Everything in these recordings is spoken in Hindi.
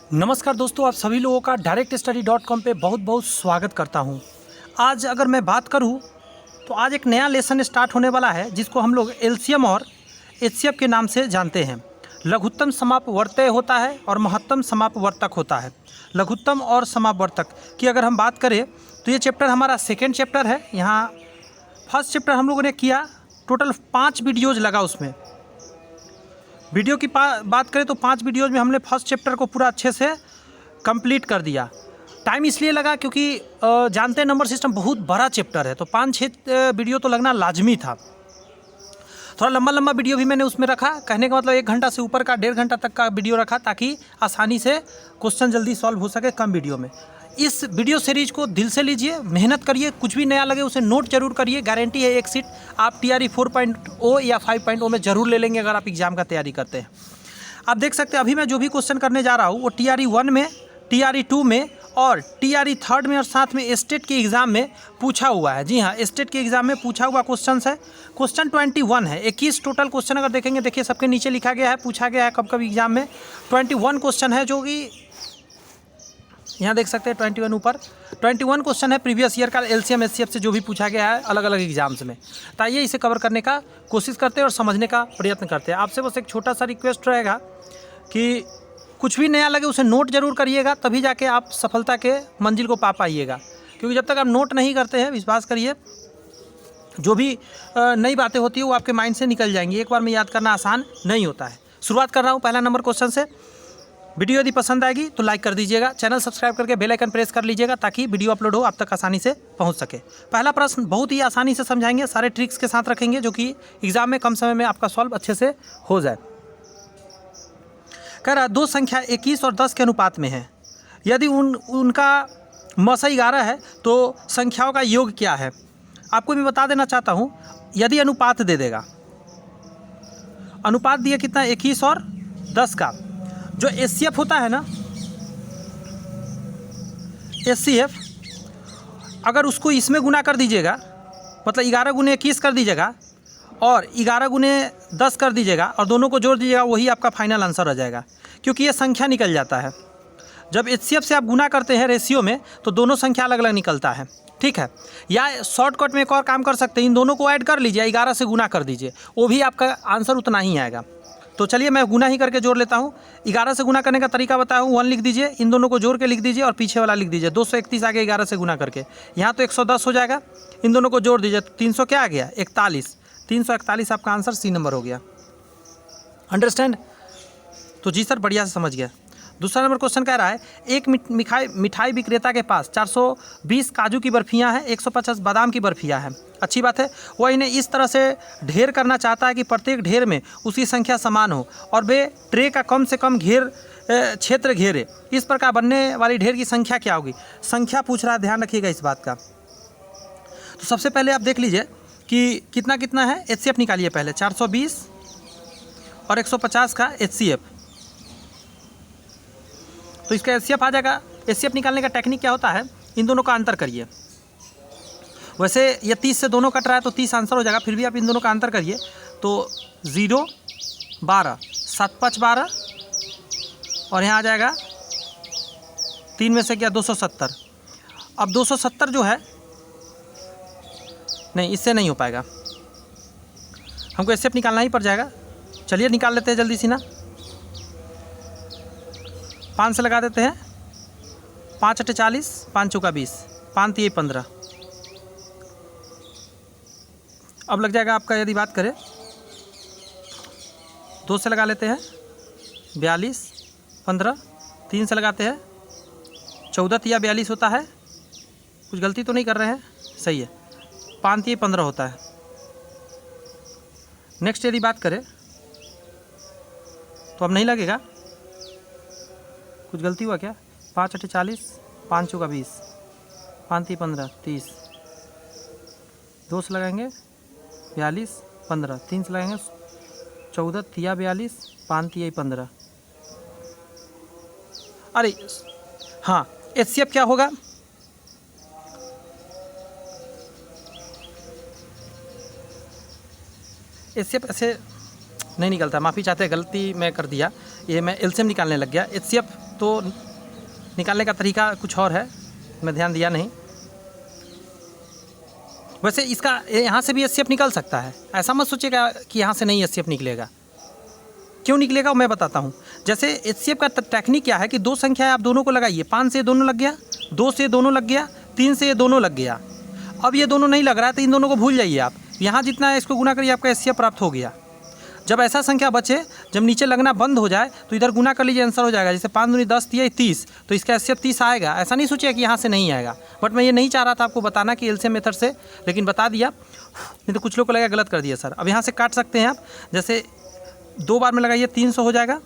नमस्कार दोस्तों, आप सभी लोगों का directstudy.com पे बहुत बहुत स्वागत करता हूं। आज अगर मैं बात करूं तो आज एक नया लेसन स्टार्ट होने वाला है जिसको हम लोग एलसीएम और एचसीएफ के नाम से जानते हैं। लघुत्तम समापवर्तय होता है और महत्तम समापवर्तक होता है। लघुत्तम और समापवर्तक की अगर हम बात करें तो ये चैप्टर हमारा सेकेंड चैप्टर है। यहाँ फर्स्ट चैप्टर हम लोगों ने किया, टोटल 5 वीडियोज़ लगा उसमें। वीडियो की बात करें तो 5 वीडियोज़ में हमने फर्स्ट चैप्टर को पूरा अच्छे से कंप्लीट कर दिया। टाइम इसलिए लगा क्योंकि जानते हैं नंबर सिस्टम बहुत बड़ा चैप्टर है, तो 5-6 वीडियो तो लगना लाजमी था। थोड़ा लंबा लंबा वीडियो भी मैंने उसमें रखा। कहने का मतलब 1 घंटा से ऊपर का 1.5 घंटा तक का वीडियो रखा ताकि आसानी से क्वेश्चन जल्दी सॉल्व हो सके कम वीडियो में। इस वीडियो सीरीज को दिल से लीजिए, मेहनत करिए, कुछ भी नया लगे उसे नोट जरूर करिए। गारंटी है एक सीट आप TRE 4.0 या 5.0 में ज़रूर ले लेंगे अगर आप एग्ज़ाम का तैयारी करते हैं। आप देख सकते हैं अभी मैं जो भी क्वेश्चन करने जा रहा हूँ वो TRE 1 में, TRE 2 में और TRE 3 में और साथ में स्टेट के एग्ज़ाम में पूछा हुआ है। जी हाँ, स्टेट के एग्ज़ाम में पूछा हुआ क्वेश्चन है। क्वेश्चन 21 है। 21 टोटल क्वेश्चन अगर देखेंगे, देखिए सबके नीचे लिखा गया है, पूछा गया है कब कब एग्ज़ाम में। 21 क्वेश्चन है जो कि यहाँ देख सकते हैं 21 ऊपर 21 क्वेश्चन है प्रीवियस ईयर का एलसीएम एचसीएफ से जो भी पूछा गया है अलग अलग एग्जाम्स में। तो आइए इसे कवर करने का कोशिश करते हैं और समझने का प्रयत्न करते हैं। आपसे बस एक छोटा सा रिक्वेस्ट रहेगा कि कुछ भी नया लगे उसे नोट जरूर करिएगा, तभी जाके आप सफलता के मंजिल को पा पाइएगा। क्योंकि जब तक आप नोट नहीं करते हैं, विश्वास करिए जो भी नई बातें होती है वो आपके माइंड से निकल जाएंगी। एक बार में याद करना आसान नहीं होता है। शुरुआत कर रहा हूँ पहला नंबर क्वेश्चन से। वीडियो यदि पसंद आएगी तो लाइक कर दीजिएगा, चैनल सब्सक्राइब करके बेल आइकन प्रेस कर लीजिएगा ताकि वीडियो अपलोड हो आप तक आसानी से पहुंच सके। पहला प्रश्न बहुत ही आसानी से समझाएंगे, सारे ट्रिक्स के साथ रखेंगे जो कि एग्जाम में कम समय में आपका सॉल्व अच्छे से हो जाए। कह रहा 2 संख्या 21 और 10 के अनुपात में है। यदि उनका मसा 11 है तो संख्याओं का योग क्या है। आपको मैं बता देना चाहता हूँ, यदि अनुपात दे देगा, अनुपात दिया कितना 21 और 10 का, जो एचसीएफ होता है ना, एचसीएफ अगर उसको इसमें गुना कर दीजिएगा, मतलब 11 गुने 21 कर दीजिएगा और 11 गुने 10 कर दीजिएगा और दोनों को जोड़ दीजिएगा, वही आपका फाइनल आंसर हो जाएगा। क्योंकि ये संख्या निकल जाता है। जब एचसीएफ से आप गुना करते हैं रेशियो में तो दोनों संख्या अलग अलग निकलता है, ठीक है। या शॉर्टकट में एक और काम कर सकते हैं, इन दोनों को ऐड कर लीजिए, 11 से गुना कर दीजिए, वो भी आपका आंसर उतना ही आएगा। तो चलिए मैं गुना ही करके जोड़ लेता हूँ। 11 से गुना करने का तरीका बताया हूँ, 1 लिख दीजिए, इन दोनों को जोड़ के लिख दीजिए और पीछे वाला लिख दीजिए। 231 आ गया 11 से गुना करके, यहाँ तो 110 हो जाएगा। इन दोनों को जोड़ दीजिए, 300 क्या आ गया 41, 341 आपका आंसर C नंबर हो गया। अंडरस्टैंड? तो जी सर बढ़िया से समझ गया। दूसरा नंबर क्वेश्चन कह रहा है, एक मिठाई विक्रेता के पास 420 काजू की बर्फियाँ हैं, 150 बादाम की बर्फियाँ हैं। अच्छी बात है। वह इन्हें इस तरह से ढेर करना चाहता है कि प्रत्येक ढेर में उसकी संख्या समान हो और वे ट्रे का कम से कम क्षेत्र घेरे। इस प्रकार बनने वाली ढेर की संख्या क्या होगी। संख्या पूछ रहा है, ध्यान रखिएगा इस बात का। तो सबसे पहले आप देख लीजिए कि कितना कितना है। एचसीएफ निकालिए पहले, 420 और 150 का एचसीएफ, तो इसका एचसीएफ आ जाएगा। एचसीएफ निकालने का टेक्निक क्या होता है, इन दोनों का अंतर करिए। वैसे ये 30 से दोनों कट रहा है तो 30 आंसर हो जाएगा, फिर भी आप इन दोनों का अंतर करिए। तो 0 12 7 5 12 और यहाँ आ जाएगा 3 में से क्या 270। अब 270 जो है, नहीं इससे नहीं हो पाएगा, हमको एचसीएफ निकालना ही पड़ जाएगा। चलिए निकाल लेते हैं जल्दी सी ना। 5 से लगा देते हैं, 5 × 40, 5 × 20, 5 × 3 = 15। अब लग जाएगा आपका, यदि बात करें 2 से लगा लेते हैं 42, 15, 3 से लगाते हैं 14 × 42 होता है। कुछ गलती तो नहीं कर रहे हैं, सही है। 5 × 3 = 15 होता है। नेक्स्ट यदि बात करें तो अब नहीं लगेगा, कुछ गलती हुआ क्या। 5 × 40, 5 × 20, 5 × 3 = 15, 30। 2 से लगाएंगे 42, 15, 3 से लगाएंगे 14 × 3 = 42, 5 × 3 = 15। अरे हाँ, एचसीएफ क्या होगा, एचसीएफ ऐसे नहीं निकलता, माफ़ी चाहते हैं, गलती मैं कर दिया। ये मैं एलसीएम निकालने लग गया। एचसीएफ तो निकालने का तरीका कुछ और है, मैं ध्यान दिया नहीं। वैसे इसका यहाँ से भी एचसीएफ निकल सकता है, ऐसा मत सोचिएगा कि यहाँ से नहीं एचसीएफ निकलेगा। क्यों निकलेगा मैं बताता हूँ। जैसे एचसीएफ का टेक्निक क्या है कि दो संख्या है, आप दोनों को लगाइए। 5 से ये दोनों लग गया, 2 से ये दोनों लग गया, 3 से ये दोनों लग गया। अब ये दोनों नहीं लग रहा है तो इन दोनों को भूल जाइए आप। यहाँ जितना है इसको गुना करिए, आपका एचसीएफ प्राप्त हो गया। जब ऐसा संख्या बचे, जब नीचे लगना बंद हो जाए तो इधर गुना कर लीजिए, आंसर हो जाएगा। जैसे 5 दूनी 10 दिया 30, तो इसका एचसीएफ 30 आएगा। ऐसा नहीं सोचिए कि यहाँ से नहीं आएगा, बट मैं ये नहीं चाह रहा था आपको बताना कि एलसीएम मेथड से, लेकिन बता दिया। नहीं तो कुछ लोग को लगा गलत कर दिया सर। अब यहाँ से काट सकते हैं आप, जैसे 2 बार में लगाइए 300 हो जाएगा,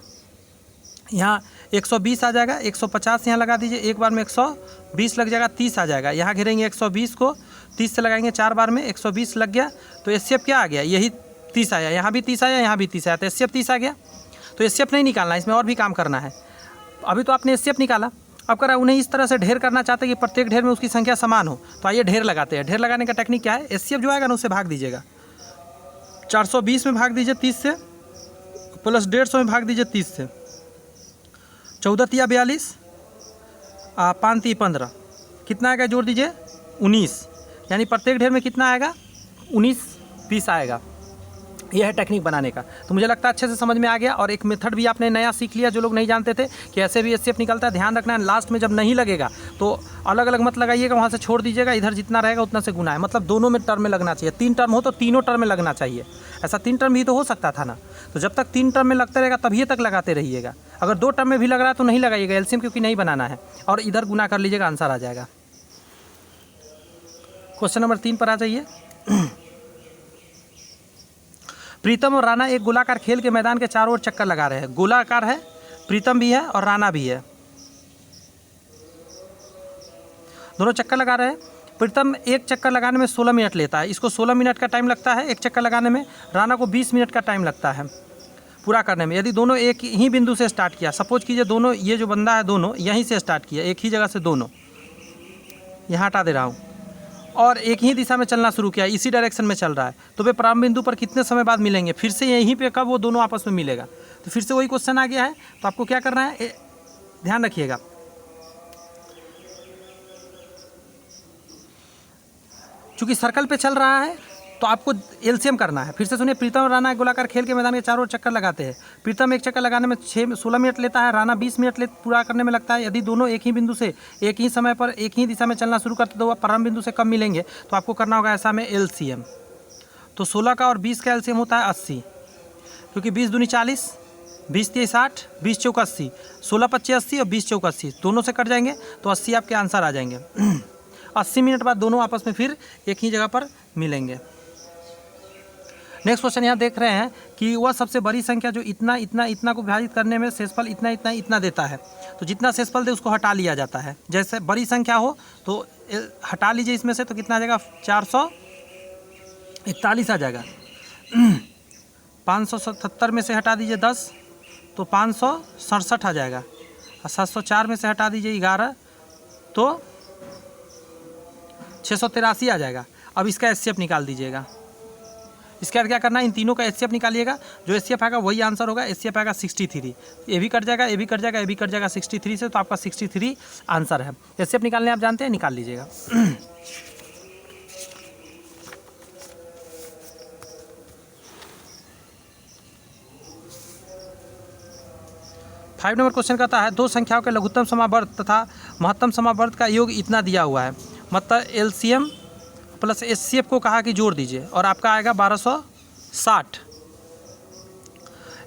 यहाँ 120 आ जाएगा, 150 यहाँ लगा दीजिए, एक बार में 120 लग जाएगा, 30 आ जाएगा। यहाँ घेरेंगे 120 को, 30 से लगाएंगे 4 बार में, 120 लग गया। तो एचसीएफ क्या आ गया, यही 30 आया, यहाँ भी 30 आया, यहाँ भी 30 आया, तो एचसीएफ 30 आ गया। तो एचसीएफ नहीं निकालना, इसमें और भी काम करना है। अभी तो आपने एचसीएफ निकाला, अब करा उन्हें इस तरह से ढेर करना चाहते हैं कि प्रत्येक ढेर में उसकी संख्या समान हो। तो आइए ढेर लगाते हैं। ढेर लगाने का टेक्निक क्या है, एचसीएफ जो आएगा ना उससे भाग दीजिएगा। 420 में भाग दीजिए 30 से, प्लस 150 में भाग दीजिए 30 से। 14 तिया 42, 5 ती 15, कितना आएगा जोड़ दीजिए 19। यानी प्रत्येक ढेर में कितना आएगा, 19 पीस आएगा। यह है टेक्निक बनाने का। तो मुझे लगता है अच्छे से समझ में आ गया। और एक मेथड भी आपने नया सीख लिया, जो लोग नहीं जानते थे कि ऐसे भी एचसीएफ निकलता है। ध्यान रखना है, लास्ट में जब नहीं लगेगा तो अलग अलग मत लगाइएगा, वहाँ से छोड़ दीजिएगा। इधर जितना रहेगा उतना से गुना है, मतलब दोनों में टर्म में लगना चाहिए। 3 टर्म हो तो तीनों टर्म में लगना चाहिए। ऐसा 3 टर्म भी तो हो सकता था ना, तो जब तक 3 टर्म में लगता रहेगा तभी तक लगाते रहिएगा। अगर 2 टर्म में भी लग रहा है तो नहीं लगाइएगा एलसीएम, क्योंकि नहीं बनाना है। और इधर गुना कर लीजिएगा, आंसर आ जाएगा। क्वेश्चन नंबर 3 पर आ जाइए। प्रीतम और राणा एक गोलाकार खेल के मैदान के चारों ओर चक्कर लगा रहे हैं। गोलाकार है, प्रीतम भी है और राणा भी है, दोनों चक्कर लगा रहे हैं। प्रीतम एक चक्कर लगाने में 16 मिनट लेता है, इसको 16 मिनट का टाइम लगता है एक चक्कर लगाने में। राणा को 20 मिनट का टाइम लगता है पूरा करने में। यदि दोनों एक ही बिंदु से स्टार्ट किया, सपोज कीजिए दोनों, ये जो बंदा है दोनों यहीं से स्टार्ट किया, एक ही जगह से, दोनों यहाँ हटा दे रहा हूँ, और एक ही दिशा में चलना शुरू किया, इसी डायरेक्शन में चल रहा है, तो वे प्रारंभ बिंदु पर कितने समय बाद मिलेंगे? फिर से यहीं पे कब वो दोनों आपस में मिलेगा? तो फिर से वही क्वेश्चन आ गया है। तो आपको क्या करना है, ध्यान रखिएगा। चूंकि सर्कल पे चल रहा है तो आपको एलसीएम करना है। फिर से सुनिए, प्रीतम और राणा गोलाकार खेल के मैदान के चारों ओर चक्कर लगाते हैं। प्रीतम एक चक्कर लगाने में 16 मिनट लेता है, राणा 20 मिनट पूरा करने में लगता है। यदि दोनों एक ही बिंदु से एक ही समय पर एक ही दिशा में चलना शुरू करते तो वह प्रारंभ बिंदु से कब मिलेंगे? तो आपको करना होगा ऐसा में एलसीएम। तो 16 का और 20 का एलसीएम होता है 80, क्योंकि 20 दूनी 40, 20 3 60, 20 चौका 80, 16 25 80 और 20 चौका 80, दोनों से कट जाएंगे तो 80 आपके आंसर आ जाएंगे। 80 मिनट बाद दोनों आपस में फिर एक ही जगह पर मिलेंगे। नेक्स्ट क्वेश्चन यहाँ देख रहे हैं कि वह सबसे बड़ी संख्या जो इतना इतना इतना को विभाजित करने में शेषफल इतना इतना इतना देता है। तो जितना शेषफल दे उसको हटा लिया जाता है। जैसे बड़ी संख्या हो तो हटा लीजिए इसमें से, तो कितना आ जाएगा? 441 आ जाएगा। 577 में से हटा दीजिए 10 तो 567 आ जाएगा। और 704 में से हटा दीजिए 11 तो 683 आ जाएगा। अब इसका एचसीएफ निकाल दीजिएगा। इसके बाद क्या करना है, इन तीनों का एचसीएफ निकालिएगा। जो एचसीएफ आएगा वही आंसर होगा। एचसीएफ आएगा 63। ये भी कट जाएगा, ये भी कट जाएगा, ये भी कट जाएगा 63 से, तो आपका 63 आंसर है। एचसीएफ निकालने आप जानते हैं, निकाल लीजिएगा। 5 नंबर क्वेश्चन कहता है, दो संख्याओं के लघुत्तम समावर्त तथा महत्तम समावर्त का योग इतना दिया हुआ है। मतलब एलसीएम प्लस एचसीएफ को कहा कि जोड़ दीजिए और आपका आएगा 1260।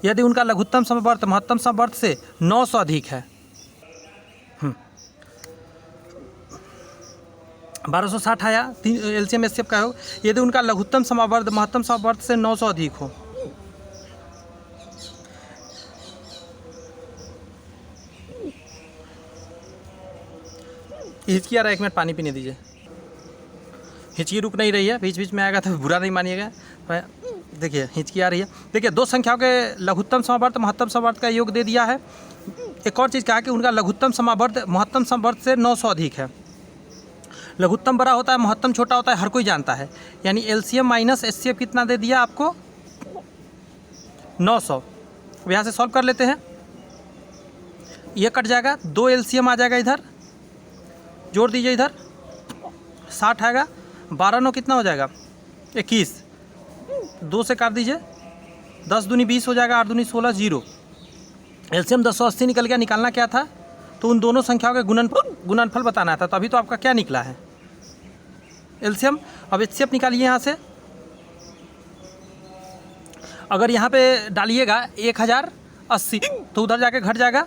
यदि उनका लघुत्तम समवर्त महत्तम समवर्त से 900 अधिक है। 1260 आया एलसीएम एचसीएफ का योग। यदि उनका लघुत्तम समवर्त महत्तम समवर्त से 900 अधिक हो। हिचकी आ रहा है, 1 मिनट पानी पीने दीजिए। हिचकी रुक नहीं रही है, बीच बीच में आएगा तो बुरा नहीं मानिएगा। देखिए हिचकी आ रही है। देखिए दो संख्याओं के लघुत्तम समावर्त महत्तम समावर्त का योग दे दिया है। एक और चीज़ कहा कि उनका लघुत्तम समावर्त महत्तम समावर्त से 900 अधिक है। लघुत्तम बड़ा होता है, महत्तम छोटा होता है, हर कोई जानता है। यानी एलसीएम माइनस एचसीएफ कितना दे दिया आपको? 900। अब यहाँ से सॉल्व कर लेते हैं। ये कट जाएगा, 2 एलसीएम आ जाएगा इधर, जोड़ दीजिए इधर, 60 आएगा, 12 9 कितना हो जाएगा 21, 2 से काट दीजिए, 10 दूनी 20 हो जाएगा, 8 दूनी 16, 0। एलसीएम 280 निकल गया। निकालना क्या था, तो उन दोनों संख्याओं के गुणनफल बताना था। तो अभी तो आपका क्या निकला है एलसीएम। अब एचसीएफ निकालिए यहाँ से। अगर यहाँ पे डालिएगा 1080 तो उधर जाके घट जाएगा,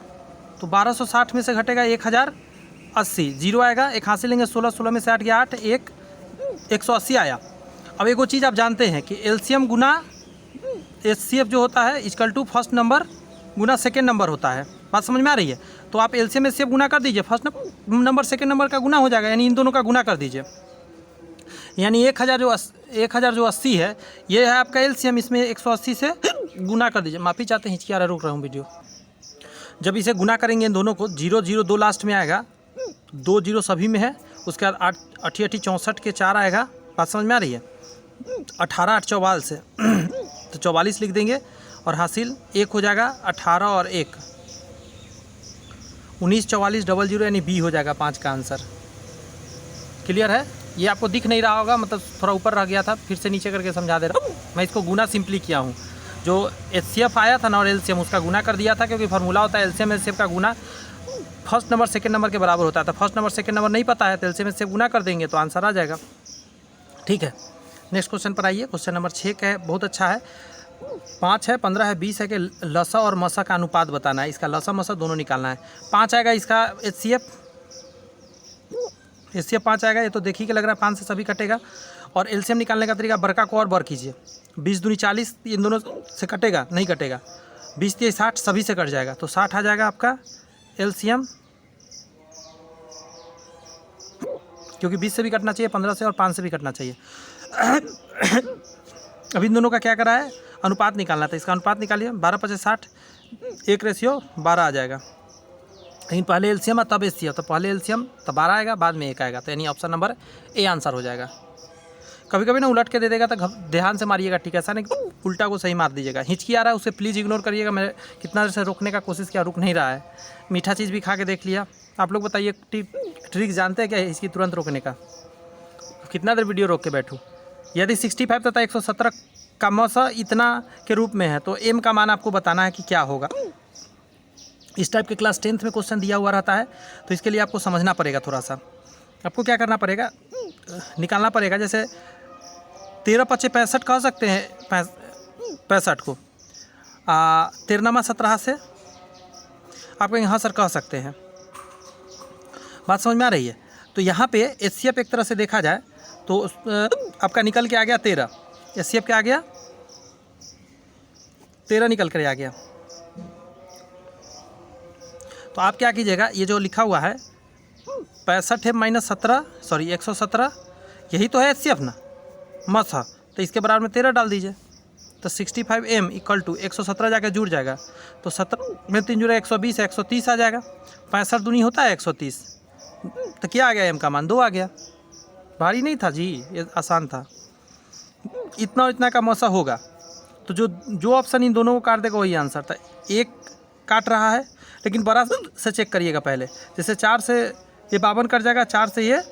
तो 1260 में से घटेगा 1080, 0 आएगा, एक हाथ से लेंगे 16, 16 में से 8 गया 8, 180 आया। अब एक वो चीज़ आप जानते हैं कि एलसीएम गुना एचसीएफ जो होता है इक्वल टू फर्स्ट नंबर गुना सेकेंड नंबर होता है। बात समझ में आ रही है। तो आप एलसीएम एचसीएफ गुना कर दीजिए, फर्स्ट नंबर सेकेंड नंबर का गुना हो जाएगा, यानी इन दोनों का गुना कर दीजिए। यानी 1000 जो 80 है ये है आपका एलसीएम, इसमें 180 से गुना कर दीजिए। माफ़ी चाहते हैं, हिचकी आ रहा, रुक रहा हूँ वीडियो। जब इसे गुना करेंगे इन दोनों को, 0 0 2 लास्ट में आएगा, 2 0 सभी में है, उसके बाद 8 8 64 के 4 आएगा। बात समझ में आ रही है। 18 8 44 से तो 44 लिख देंगे और हासिल 1 हो जाएगा, 18 और 1 19 44 00 यानी बी हो जाएगा 5 का आंसर। क्लियर है। ये आपको दिख नहीं रहा होगा, मतलब थोड़ा ऊपर रह गया था, फिर से नीचे करके समझा दे रहा हूँ। मैं इसको गुना सिंपली किया हूँ। जो एचसीएफ आया था ना और एलसीएम, उसका गुना कर दिया था, क्योंकि फार्मूला होता है एलसीएम एचसीएफ का गुना फर्स्ट नंबर सेकंड नंबर के बराबर होता है। तो फर्स्ट नंबर सेकंड नंबर नहीं पता है तो एलसीएम एचसीएफ गुना कर देंगे तो आंसर आ जाएगा। ठीक है, नेक्स्ट क्वेश्चन पर आइए। क्वेश्चन नंबर 6 का है, बहुत अच्छा है। 5 है, 15 है, 20 है कि लसा और मसा का अनुपात बताना है। इसका लसा मसा दोनों निकालना है। 5 आएगा इसका एचसीएफ 5 आएगा। ये तो देखिए कि लग रहा है 5 से सभी कटेगा। और एलसीएम निकालने का तरीका, बड़का को और बर कीजिए। 20 दूनी 40, इन दोनों से कटेगा नहीं कटेगा। 20 3 60 सभी से कट जाएगा, तो 60 आ जाएगा आपका एलसीएम, क्योंकि 20 से भी कटना चाहिए, 15 से और 5 से भी कटना चाहिए। अब इन दोनों का क्या करा है, अनुपात निकालना था। इसका अनुपात निकालिए, 12 5 60, 1:12 आ जाएगा। लेकिन पहले एलसीएम तब एचसीएफ, तो पहले एलसीएम तब 12 आएगा, बाद में 1 आएगा। तो यानी ऑप्शन नंबर ए आंसर हो जाएगा। कभी कभी ना उलट के दे देगा, तो ध्यान से मारिएगा। ठीक है, ऐसा नहीं कि उल्टा को सही मार दीजिएगा। हिचकी आ रहा है उसे प्लीज़ इग्नोर करिएगा। मैं कितना देर से रोकने का कोशिश किया, रुक नहीं रहा है। मीठा चीज़ भी खा के देख लिया। आप लोग बताइए, ट्रिक जानते हैं क्या इसकी तुरंत रोकने का? कितना देर वीडियो रोक के बैठूँ? यदि 65 तथा 117 का मौसा इतना के रूप में है, तो एम का मान आपको बताना है कि क्या होगा। इस टाइप के क्लास 10th में क्वेश्चन दिया हुआ रहता है, तो इसके लिए आपको समझना पड़ेगा। थोड़ा सा आपको क्या करना पड़ेगा, निकालना पड़ेगा। जैसे 13 5 65 कह सकते हैं, 65 को 13 17 से आप यहाँ सर कह सकते हैं। बात समझ में आ रही है। तो यहाँ पे एचसीएफ एक तरह से देखा जाए तो आपका निकल के आ गया 13, एचसीएफ क्या आ गया 13 निकल कर आ गया। तो आप क्या कीजिएगा, ये जो लिखा हुआ है 65 माइनस 17, सॉरी 117, यही तो है एचसीएफ ना, मस है। तो इसके बराबर में 13 डाल दीजिए, तो 65m इक्वल टू 117 जाकर जुड़ जाएगा। तो 17 में 3 जुड़ा 120 है, 130 आ जाएगा। 65 दूनी होता है 130, तो क्या आ गया, एम का मान 2 आ गया। भारी नहीं था जी, ये आसान था। इतना और इतना का मौसा होगा, तो जो ऑप्शन इन दोनों को काट देगा वही आंसर था। एक काट रहा है, लेकिन बड़ा से चेक करिएगा पहले। जैसे 4 से ये 52 कट जाएगा, 4 से ये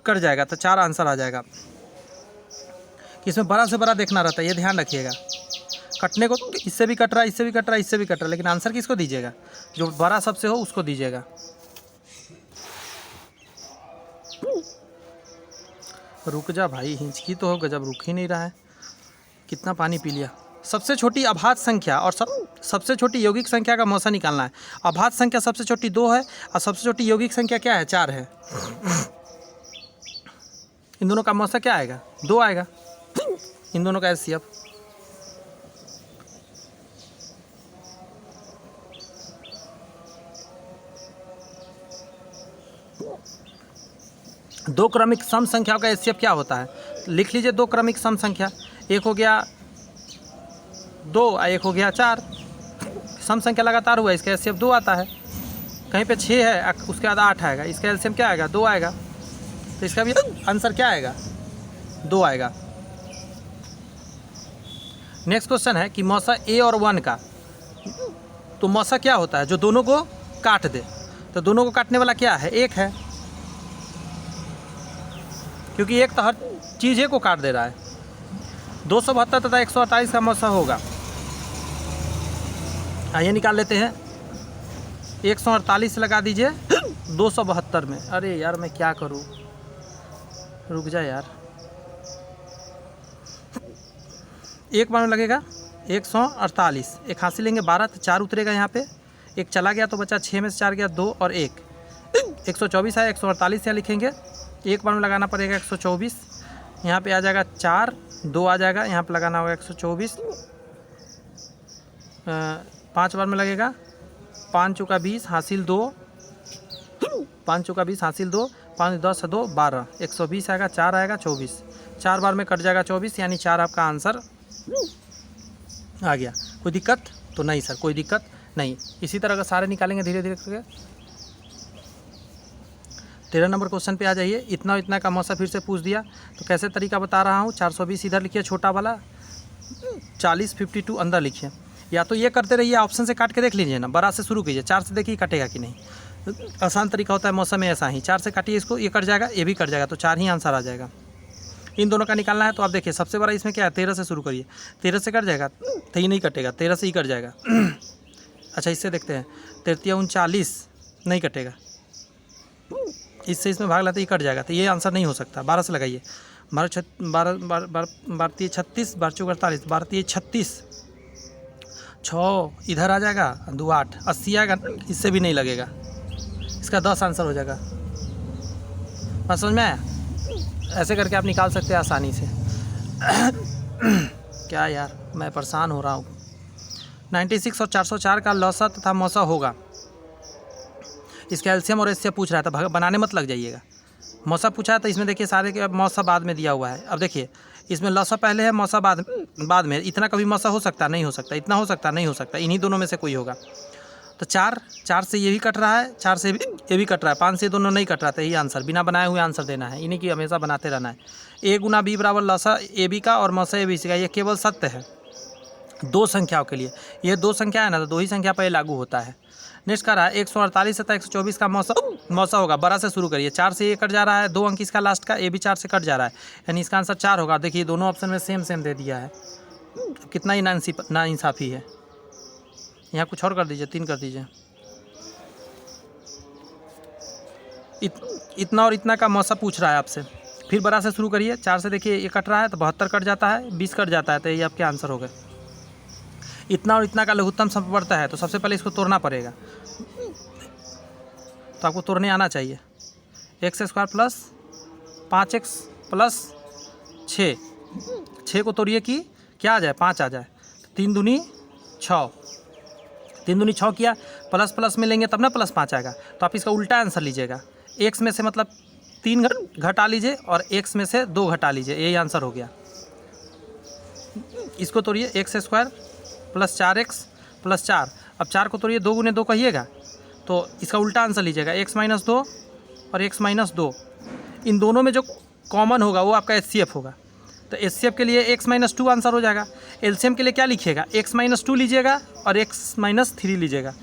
कट जाएगा, तो 4 आंसर आ जाएगा। कि इसमें बड़ा से बड़ा देखना रहता है, ये ध्यान रखिएगा। कटने को इससे भी कट रहा है, इससे भी कट रहा है, इससे भी कट रहा है, लेकिन आंसर किसको दीजिएगा, जो बड़ा सबसे हो उसको दीजिएगा। रुक जा भाई, हिचकी तो हो गजब, रुक ही नहीं रहा है। कितना पानी पी लिया। सबसे छोटी अभाज्य संख्या और सबसे छोटी यौगिक संख्या का मौसा निकालना है। अभाज्य संख्या सबसे छोटी 2 है और सबसे छोटी यौगिक संख्या क्या है, 4 है। इन दोनों का मौसा क्या आएगा, 2 आएगा। इन दोनों का एचसीएफ दो क्रमिक सम संख्याओं का एचसीएफ क्या होता है, लिख लीजिए। 2 क्रमिक सम संख्या, एक हो गया 2 और एक हो गया 4। सम संख्या लगातार हुआ, इसका एचसीएफ 2 आता है। कहीं पे 6 है, उसके बाद 8 आएगा, इसका एलसीएम क्या आएगा, 2 आएगा। तो इसका भी आंसर क्या आएगा, 2 आएगा। नेक्स्ट क्वेश्चन है कि मौसा ए और 1 का, तो मौसा क्या होता है, जो दोनों को काट दे, तो दोनों को काटने वाला क्या है? एक है, क्योंकि एक तो हर चीज़ को काट दे रहा है। 272 तथा 148 का मौसा होगा। आइए निकाल लेते हैं। 148 लगा दीजिए 272 में। अरे यार मैं क्या करूं, रुक जा यार। एक बार में लगेगा 148, एक हासिल लेंगे 12 तो 4 उतरेगा यहाँ पे, एक चला गया तो बचा 6 में से 4 गया 2 और 1, 124 है। 148 यहाँ लिखेंगे, एक बार में लगाना पड़ेगा 124, यहाँ पे आ जाएगा 4, 2 आ जाएगा, यहाँ पे लगाना होगा 124, 5 बार में लगेगा, 5 चौका 20 हासिल 2, 5 चौका 20 हासिल 2, 5 10 2 12, 120 आएगा, 4 आएगा 24, 4 बार में कट जाएगा 24, यानी 4 आपका आंसर आ गया। कोई दिक्कत तो नहीं सर, कोई दिक्कत नहीं। इसी तरह का सारे निकालेंगे धीरे धीरे करके। 13 नंबर क्वेश्चन पे आ जाइए। इतना इतना का मौसा फिर से पूछ दिया, तो कैसे तरीका बता रहा हूँ। 420 इधर लिखिए छोटा वाला, 40 52 अंदर लिखिए। या तो ये करते रहिए, ऑप्शन से काट के देख लीजिए ना, बड़ा से शुरू कीजिए, 4 से देखिए कटेगा कि नहीं। आसान तरीका होता है मौसम में ऐसा ही, 4 से काटिए इसको, ये कट जाएगा, ये भी कट जाएगा, तो 4 ही आंसर आ जाएगा। इन दोनों का निकालना है। तो आप देखिए सबसे बड़ा इसमें क्या है, 13 से शुरू करिए, 13 से कट जाएगा तो ये नहीं कटेगा, 13 से ही कट जाएगा। अच्छा इससे देखते हैं, 13 39 नहीं कटेगा, इससे इसमें भाग लाते ही कट जाएगा, तो ये आंसर नहीं हो सकता। 12 से लगाइए, 12 36, 12 48, 12 36, 6 इधर आ जाएगा, 2 8, 80 आएगा, इससे भी नहीं लगेगा, इसका 10 आंसर हो जाएगा। बात समझ में आया? ऐसे करके आप निकाल सकते हैं आसानी से। क्या यार मैं परेशान हो रहा हूँ। 96 और 404 का लौसा तथा मौसा होगा। इसका एलसीएम और एचसीएफ पूछ रहा था, बनाने मत लग जाइएगा। मौसा पूछा है तो इसमें देखिए सारे के मौसा बाद में दिया हुआ है। अब देखिए इसमें लौसा पहले है, मौसा बाद में। इतना कभी मौसा हो सकता नहीं हो सकता, इतना हो सकता नहीं हो सकता, इन्हीं दोनों में से कोई होगा। तो 4 से ये भी कट रहा है, 4 से ये भी कट रहा है, 5 से दोनों नहीं कट रहा था। यही आंसर बिना बनाए हुए आंसर देना है, इन्हीं की हमेशा बनाते रहना है। A गुना B बराबर लौसा ए बी का और मौसा ए बी सी का, ये केवल सत्य है 2 संख्याओं के लिए। ये 2 संख्या है ना, तो 2 ही संख्या पर लागू होता है। नेक्स्ट का रहा है 148 तथा 124 का मौसा होगा। बड़ा से शुरू करिए, 4 से ये कट जा रहा है, 2 अंक इसका लास्ट का, ए भी 4 से कट जा रहा है, यानी इसका आंसर 4 होगा। देखिए दोनों ऑप्शन में सेम दे दिया है, कितना ही नाइंसाफ़ी है। यहाँ कुछ और कर दीजिए, 3 कर दीजिए। इतना और इतना का मौसा पूछ रहा है आपसे। फिर बड़ा से शुरू करिए, 4 से देखिए ये कट रहा है तो 72 कट जाता है, 20 कट जाता है, तो ये आपके आंसर हो गए। इतना और इतना का लघुत्तम समवर्त है, तो सबसे पहले इसको तोड़ना पड़ेगा, तो आपको तोड़ने आना चाहिए। x² प्लस 5x प्लस 6 को तोड़िए कि क्या आ जाए, 5 आ जाए। 3 दूनी 6, 3 दूनी 6 किया, प्लस प्लस में लेंगे तब ना प्लस 5 आएगा। तो आप इसका उल्टा आंसर लीजिएगा, x में से मतलब 3 घटा लीजिए और x में से 2 घटा लीजिए, यही आंसर हो गया। इसको तोड़िए, x² प्लस 4x प्लस 4। अब 4 को तोड़िए, 2 गुने 2 कहिएगा, तो इसका उल्टा आंसर लीजिएगा, x - 2 और x - 2। इन दोनों में जो कॉमन होगा वो आपका एचसीएफ होगा। तो एचसीएफ के लिए x - 2 आंसर हो जाएगा। एलसीएम के लिए क्या लिखिएगा, x - 2 लीजिएगा और x - 3 लीजिएगा।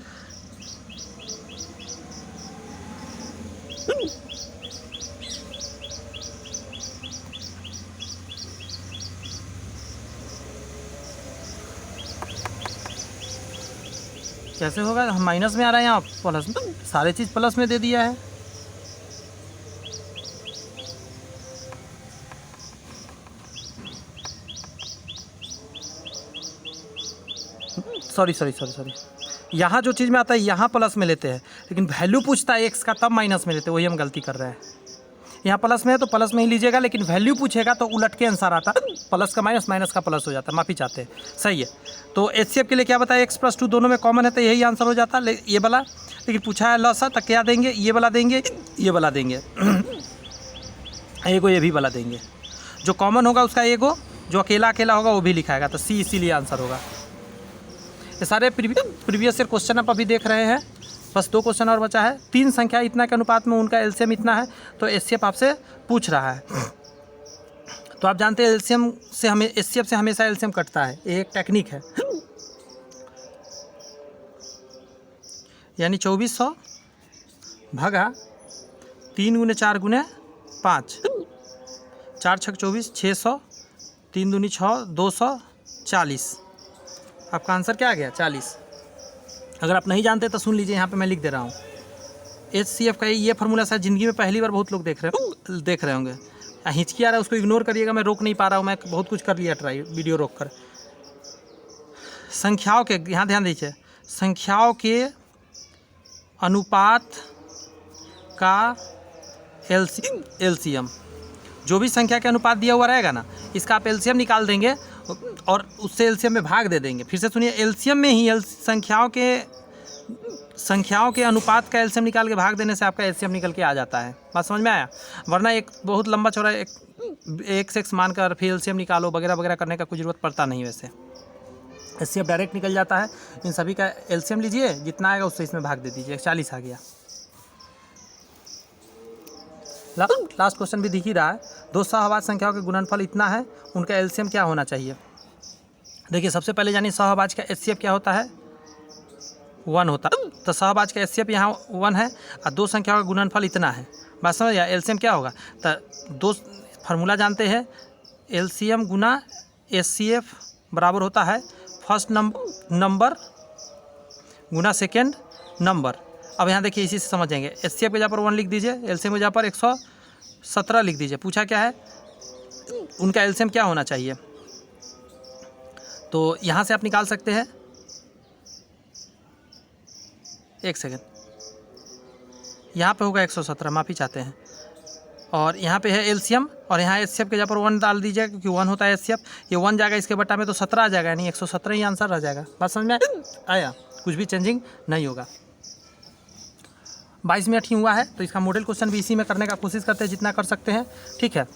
कैसे होगा, हम माइनस में आ रहे हैं, यहाँ प्लस में, सारे चीज़ प्लस में दे दिया है। सॉरी, यहाँ जो चीज़ में आता है यहाँ प्लस में लेते हैं, लेकिन वैल्यू पूछता है एक्स का तब माइनस में लेते हैं, वही हम गलती कर रहे हैं। यहाँ प्लस में है तो प्लस में ही लीजिएगा, लेकिन वैल्यू पूछेगा तो उलट के आंसर आता है, प्लस का माइनस, माइनस का प्लस हो जाता है, माफ़ी चाहते हैं। सही है। तो एचसीएफ के लिए क्या बताया, x + 2 दोनों में कॉमन है तो यही आंसर हो जाता है, ये वाला। लेकिन पूछा है लौसा, तो क्या देंगे, ये वाला देंगे, ये वाला देंगे, एगो ये भी वाला देंगे। जो कॉमन होगा उसका एगो, जो अकेला अकेला होगा वो भी लिखाएगा, तो सी इसीलिए आंसर होगा। ये सारे प्रीवियस ईयर क्वेश्चन आप अभी देख रहे हैं, बस 2 क्वेश्चन और बचा है। 3 संख्या इतना के अनुपात में उनका एलसीएम इतना है, तो एचसीएफ आपसे पूछ रहा है। तो आप जानते हैं एलसीएम से हमें एचसीएफ से हमेशा एलसीएम कटता है, ये एक टेक्निक है। यानी 2400 भागा 3 गुने 4 गुने 5, 4 छक 24, 600, 3 दूनी 6, 240। आपका आंसर क्या आ गया? 40। अगर आप नहीं जानते तो सुन लीजिए, यहाँ पे मैं लिख दे रहा हूँ। HCF का ये फार्मूला शायद ज़िंदगी में पहली बार बहुत लोग देख रहे होंगे। हिचकी आ रहा है उसको इग्नोर करिएगा, मैं रोक नहीं पा रहा हूँ, मैं बहुत कुछ कर लिया ट्राई वीडियो रोक कर। संख्याओं के, यहाँ ध्यान दीजिए, संख्याओं के अनुपात का LCM, जो भी संख्या के अनुपात दिया हुआ रहेगा ना, इसका आप LCM निकाल देंगे और उससे LCM में भाग दे देंगे। फिर से सुनिए, LCM में ही संख्याओं के अनुपात का LCM निकाल के भाग देने से आपका LCM निकल के आ जाता है। बात समझ में आया? वरना एक बहुत लंबा चौड़ा एक से मान कर फिर LCM निकालो वगैरह वगैरह करने का कोई ज़रूरत पड़ता नहीं। वैसे HCF डायरेक्ट निकल जाता है। इन सभी का LCM लीजिए, जितना आएगा उससे इसमें भाग दे दीजिए। 40 आ गया। लास्ट क्वेश्चन भी दिख ही रहा है। दो सहभाज्य संख्याओं के गुणनफल इतना है, उनका LCM क्या होना चाहिए? देखिए, सबसे पहले जानिए सहभाज्य का HCF क्या होता है? 1 होता है। तो सहभाज्य का HCF यहाँ 1 है और दो संख्याओं का गुणनफल इतना है। बात समझ या? LCM क्या होगा? तो दो फार्मूला जानते हैं, LCM गुना HCF बराबर होता है फर्स्ट नंबर गुना सेकेंड नंबर। अब यहाँ देखिए, इसी से समझ जाएंगे। HCF के जगह पर 1 लिख दीजिए, LCM के जगह पर 117 लिख दीजिए। पूछा क्या है? उनका LCM क्या होना चाहिए? तो यहाँ से आप निकाल सकते हैं। एक सेकेंड, यहाँ पे होगा 117, माफ़ी चाहते हैं, और यहाँ पे है LCM और यहाँ HCF के जगह पर 1 डाल दीजिए, क्योंकि 1 होता है HCF। ये 1 जाएगा इसके बट्टा में तो 17 आ जाएगा, यानी 117 ही आंसर रह जाएगा। बात समझ में आया? कुछ भी चेंजिंग नहीं होगा। 22 मिनट ही हुआ है, तो इसका मॉडल क्वेश्चन भी इसी में करने का कोशिश करते हैं, जितना कर सकते हैं। ठीक है,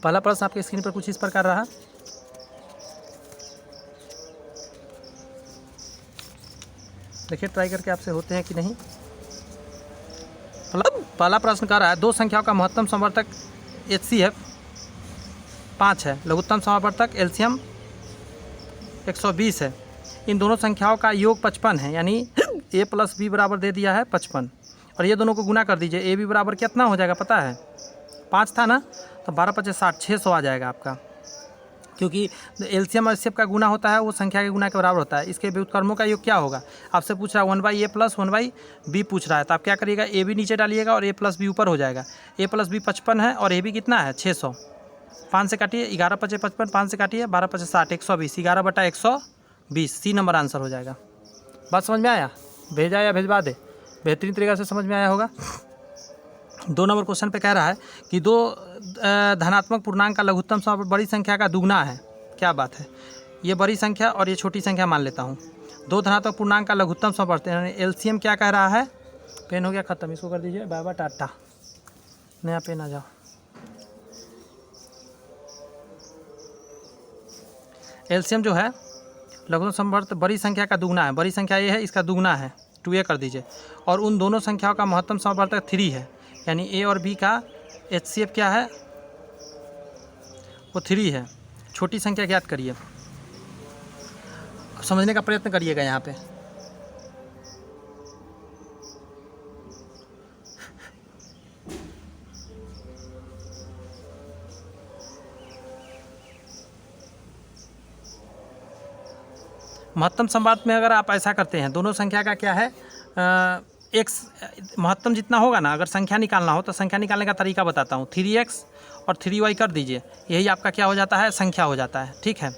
पहला प्रश्न आपके स्क्रीन पर कुछ इस प्रकार रहा। देखिए ट्राई करके आपसे होते हैं कि नहीं। पहला प्रश्न कर रहा है, दो संख्याओं का महत्तम समवर्तक HCF 5 है, लघुत्तम समवर्तक LCM 120 है। इन दोनों संख्याओं का योग 55 है, यानी A + B बराबर दे दिया है 55, और ये दोनों को गुना कर दीजिए। AB बराबर कितना हो जाएगा पता है? 5 था ना, तो 12 × 5 = 60, 600 आ जाएगा आपका, क्योंकि LCM और HCF का गुना होता है वो संख्या के गुना के बराबर होता है। इसके व्युत्क्रमों का योग क्या होगा? आपसे पूछ रहा है 1/A + 1/B पूछ रहा है, तो आप क्या करिएगा? AB नीचे डालिएगा और A + B ऊपर हो जाएगा। A + B 55 है और AB कितना है? 600। 5 से काटिए, 11 × 5 = 55, 5 से काटिए, 12 × 5 = 60, 120, 11/120, C नंबर आंसर हो जाएगा। बात समझ में आया? भेजा या भेजवा दे? बेहतरीन तरीके से समझ में आया होगा। 2 नंबर क्वेश्चन पे कह रहा है कि दो धनात्मक पूर्णांक का लघुत्तम समवर्तक बड़ी संख्या का दुगना है। क्या बात है? ये बड़ी संख्या और ये छोटी संख्या मान लेता हूँ। दो धनात्मक पूर्णांक का लघुत्तम समवर्तक, यानी LCM क्या कह रहा है? पेन हो गया ख़त्म, इसको कर दीजिए बाय बाय टाटा, नया पेन आ जाओ। LCM जो है लघुत्तम समवर्तक बड़ी संख्या का दुगना है। बड़ी संख्या ये है, इसका दुगना है, 2A कर दीजिए। और उन दोनों संख्याओं का महत्तम समवर्तक 3 है, यानी A और B का HCF क्या है? वो 3 है। छोटी संख्या ज्ञात करिए। समझने का प्रयत्न करिएगा यहाँ पे। महत्तम समवर्तक में अगर आप ऐसा करते हैं, दोनों संख्या का क्या है, x महत्तम जितना होगा ना, अगर संख्या निकालना हो तो संख्या निकालने का तरीका बताता हूँ। 3x और 3y कर दीजिए, यही आपका क्या हो जाता है? संख्या हो जाता है। ठीक है,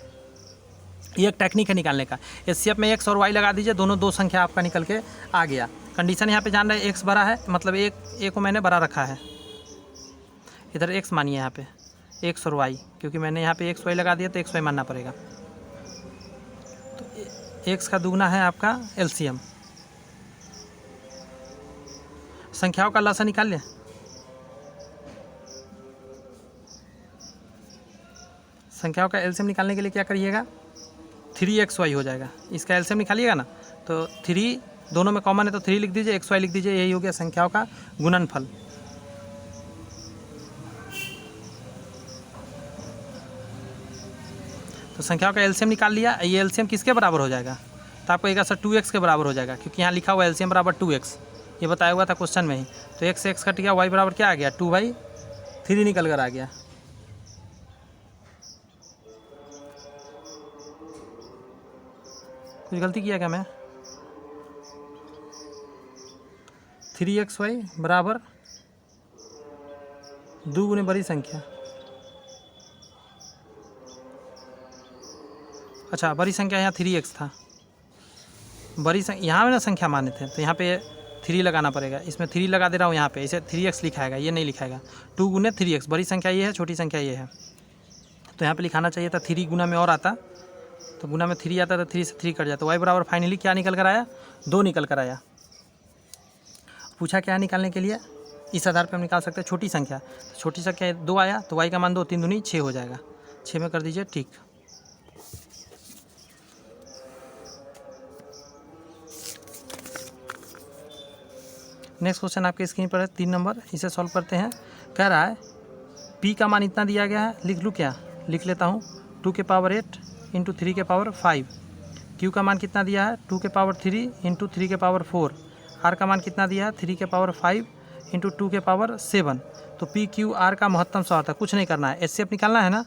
ये एक टेक्निक है निकालने का। HCF में x और y लगा दीजिए, दोनों दो संख्या आपका निकल के आ गया। कंडीशन यहाँ पे जान रहे हैं, x बड़ा है, मतलब a को मैंने बड़ा रखा है, इधर x मानिए यहाँ पे x और y, क्योंकि मैंने यहाँ पे x y लगा दिया तो x y मानना पड़ेगा। तो x का दुगना है आपका LCM। संख्याओं का लसा निकाल लें। संख्याओं का LCM निकालने के लिए क्या करिएगा? 3xy हो जाएगा। इसका LCM निकालिएगा ना, तो 3 दोनों में कॉमन है तो 3 लिख दीजिए, xy लिख दीजिए, यही हो गया संख्याओं का गुणनफल। तो संख्याओं का एलसीएम निकाल लिया। ये एलसीएम किसके बराबर हो जाएगा? तो आपको एक सर 2x के बराबर हो जाएगा, क्योंकि यहाँ लिखा हुआ एलसीएम बराबर 2x, ये बताया हुआ था क्वेश्चन में ही। तो x से x कट गया, y बराबर क्या आ गया? 2/3 निकल कर आ गया। कुछ गलती किया क्या मैं? 3xy बराबर 2 गुने बड़ी संख्या। अच्छा, बड़ी संख्या यहाँ 3x था, बड़ी संख्या यहाँ में ना संख्या माने थे, तो यहाँ पे 3 लगाना पड़ेगा। इसमें 3 लगा दे रहा हूँ यहाँ पे, इसे 3x लिखाएगा, ये नहीं लिखाएगा। 2 गुने 3x, बड़ी संख्या ये है, छोटी संख्या ये है, तो यहाँ पे लिखाना चाहिए था 3 गुना में और आता, तो गुना में 3 आता, तो 3 से 3 कट जाता। y बराबर फाइनली क्या निकल कर आया? 2 निकल कर आया। पूछा क्या है निकालने के लिए? इस आधार पे हम निकाल सकते हैं छोटी संख्या। तो छोटी संख्या 2 आया, तो y का मान 2, 3 दूनी 6 हो जाएगा। 6 में कर दीजिए टिक। नेक्स्ट क्वेश्चन आपके स्क्रीन पर है 3 नंबर, इसे सॉल्व करते हैं। कह रहा है p का मान इतना दिया गया है, लिख लूँ क्या? लिख लेता हूँ, 2 के पावर 8 इंटू 3 के पावर 5। q का मान कितना दिया है? 2 के पावर 3 इंटू 3 के पावर 4। r का मान कितना दिया है? 3 के पावर 5 इंटू 2 के पावर 7। तो पी क्यू आर का महत्तम सॉर्थ है, कुछ नहीं करना है, एचसीएफ निकालना है ना।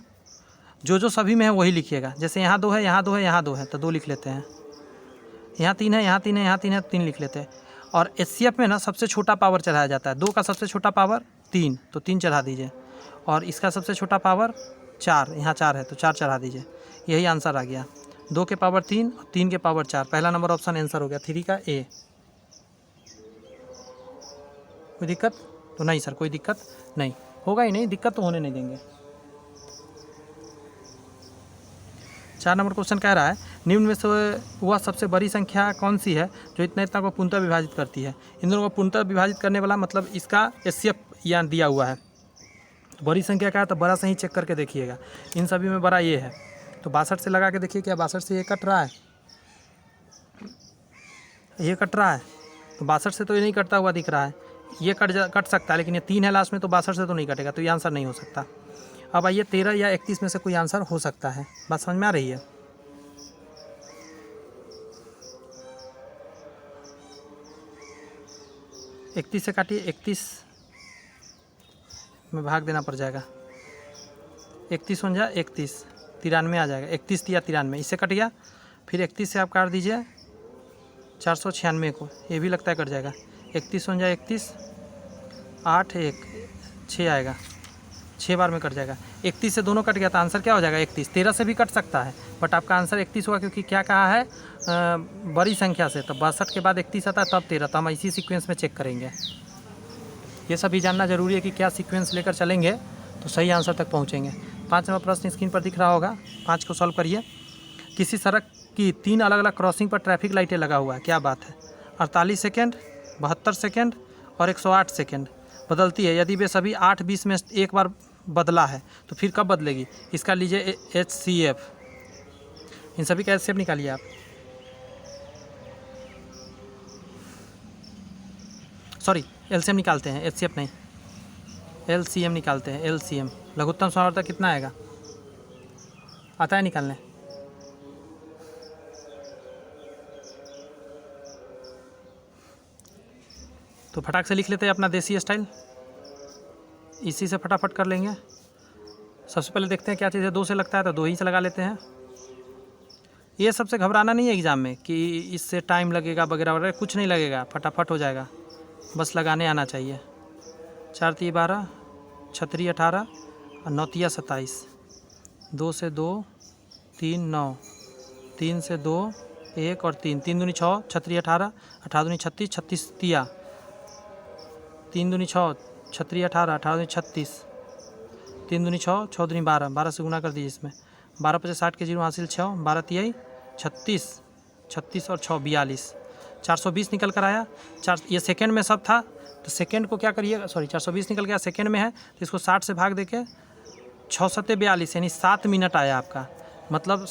जो सभी में है वही लिखिएगा। जैसे यहाँ 2 है, यहाँ 2 है, यहाँ 2 है, तो 2 लिख लेते हैं। यहाँ 3 है, यहाँ 3 है, यहाँ 3 है, 3 लिख लेते हैं। और एचसीएफ में ना सबसे छोटा पावर चढ़ाया जाता है। 2 का सबसे छोटा पावर 3, तो 3 चढ़ा दीजिए। और इसका सबसे छोटा पावर 4, यहाँ 4 है, तो 4 चढ़ा दीजिए। यही आंसर आ गया। 2 के पावर 3 और 3 के पावर 4। पहला नंबर ऑप्शन आंसर हो गया 3 का ए। कोई दिक्कत तो नहीं सर? कोई दिक्कत नहीं, होगा ही नहीं, दिक्कत तो होने नहीं देंगे। 4 नंबर क्वेश्चन कह रहा है निम्न में से वह सबसे बड़ी संख्या कौन सी है जो इतना इतना को पूर्णतः विभाजित करती है? इन दोनों को पूर्णतः विभाजित करने वाला मतलब इसका एचसीएफ यहाँ दिया हुआ है। तो बड़ी संख्या का है, तो बड़ा से ही चेक करके देखिएगा। इन सभी में बड़ा ये है, तो 62 से लगा के देखिए, क्या 62 से ये कट रहा है? ये कट रहा है, तो 62 से तो ये नहीं कटता हुआ दिख रहा है। ये कट सकता है, लेकिन ये 3 है लास्ट में, तो 62 से तो नहीं कटेगा, तो ये आंसर नहीं हो सकता। अब आइए 13 या 31 में से कोई आंसर हो सकता है। बात समझ में आ रही है? इकतीस से काटिए, 31 में भाग देना पड़ जाएगा। 31 हो जाए 31, 93 आ जाएगा। 31 या 93, इससे कट गया। फिर 31 से आप काट दीजिए 496 को, ये भी लगता है कट जाएगा। 31 हो जाए 31, 8 1 6 आएगा, 6 बार में कट जाएगा। 31 से दोनों कट गया, तो आंसर क्या हो जाएगा? 31। 13 से भी कट सकता है, बट आपका आंसर 31 होगा, क्योंकि क्या कहा है? बड़ी संख्या से। तो 62 के बाद 31 आता है, तब 13। तो हम इसी सीक्वेंस में चेक करेंगे। ये सभी जानना जरूरी है कि क्या सीक्वेंस लेकर चलेंगे तो सही आंसर तक पहुँचेंगे। 5 नंबर प्रश्न स्क्रीन पर दिख रहा होगा, 5 को सॉल्व करिए। किसी सड़क की 3 अलग अलग क्रॉसिंग पर ट्रैफिक लाइटें लगा हुआ है, क्या बात है? 48 सेकेंड, 72 सेकेंड और 108 सेकेंड बदलती है। यदि वे सभी 8-20 में एक बार बदला है तो फिर कब बदलेगी? इसका लीजिए HCF। इन सभी का HCF निकालिए आप। सॉरी, LCM निकालते हैं, HCF नहीं, LCM निकालते हैं। LCM लघुत्तम समावर्तक कितना आएगा? आता है निकालने? तो फटाक से लिख लेते हैं अपना देसी स्टाइल, इसी से फटाफट कर लेंगे। सबसे पहले देखते हैं क्या चीज़ है। 2 से लगता है तो 2 ही से लगा लेते हैं। ये सबसे घबराना नहीं है एग्ज़ाम में कि इससे टाइम लगेगा वगैरह वगैरह, कुछ नहीं लगेगा, फटाफट हो जाएगा, बस लगाने आना चाहिए। 4 3 12, 6 3 18 और 9 3 27। 2 से 2 3 9, 3 से 2 1 और 3, 3 दूनी 6, 6 3 18, 18 दूनी 36, 36 तिया, 3 दूनी 6, 6 3 18, 18 दूनी 36, 3 दूनी 6, 6 दूनी 12, 12 से गुना कर दीजिए इसमें। 12 × 60 के 0 हासिल 6, 12 तियाई 36, 36 और 6 42, 420 निकल कर आया। ये सेकेंड में सब था, तो सेकेंड को क्या करिएगा, सॉरी 420 निकल गया, सेकेंड में है, तो इसको 60 से भाग देके 6 7 42, यानी 7 मिनट आया आपका। मतलब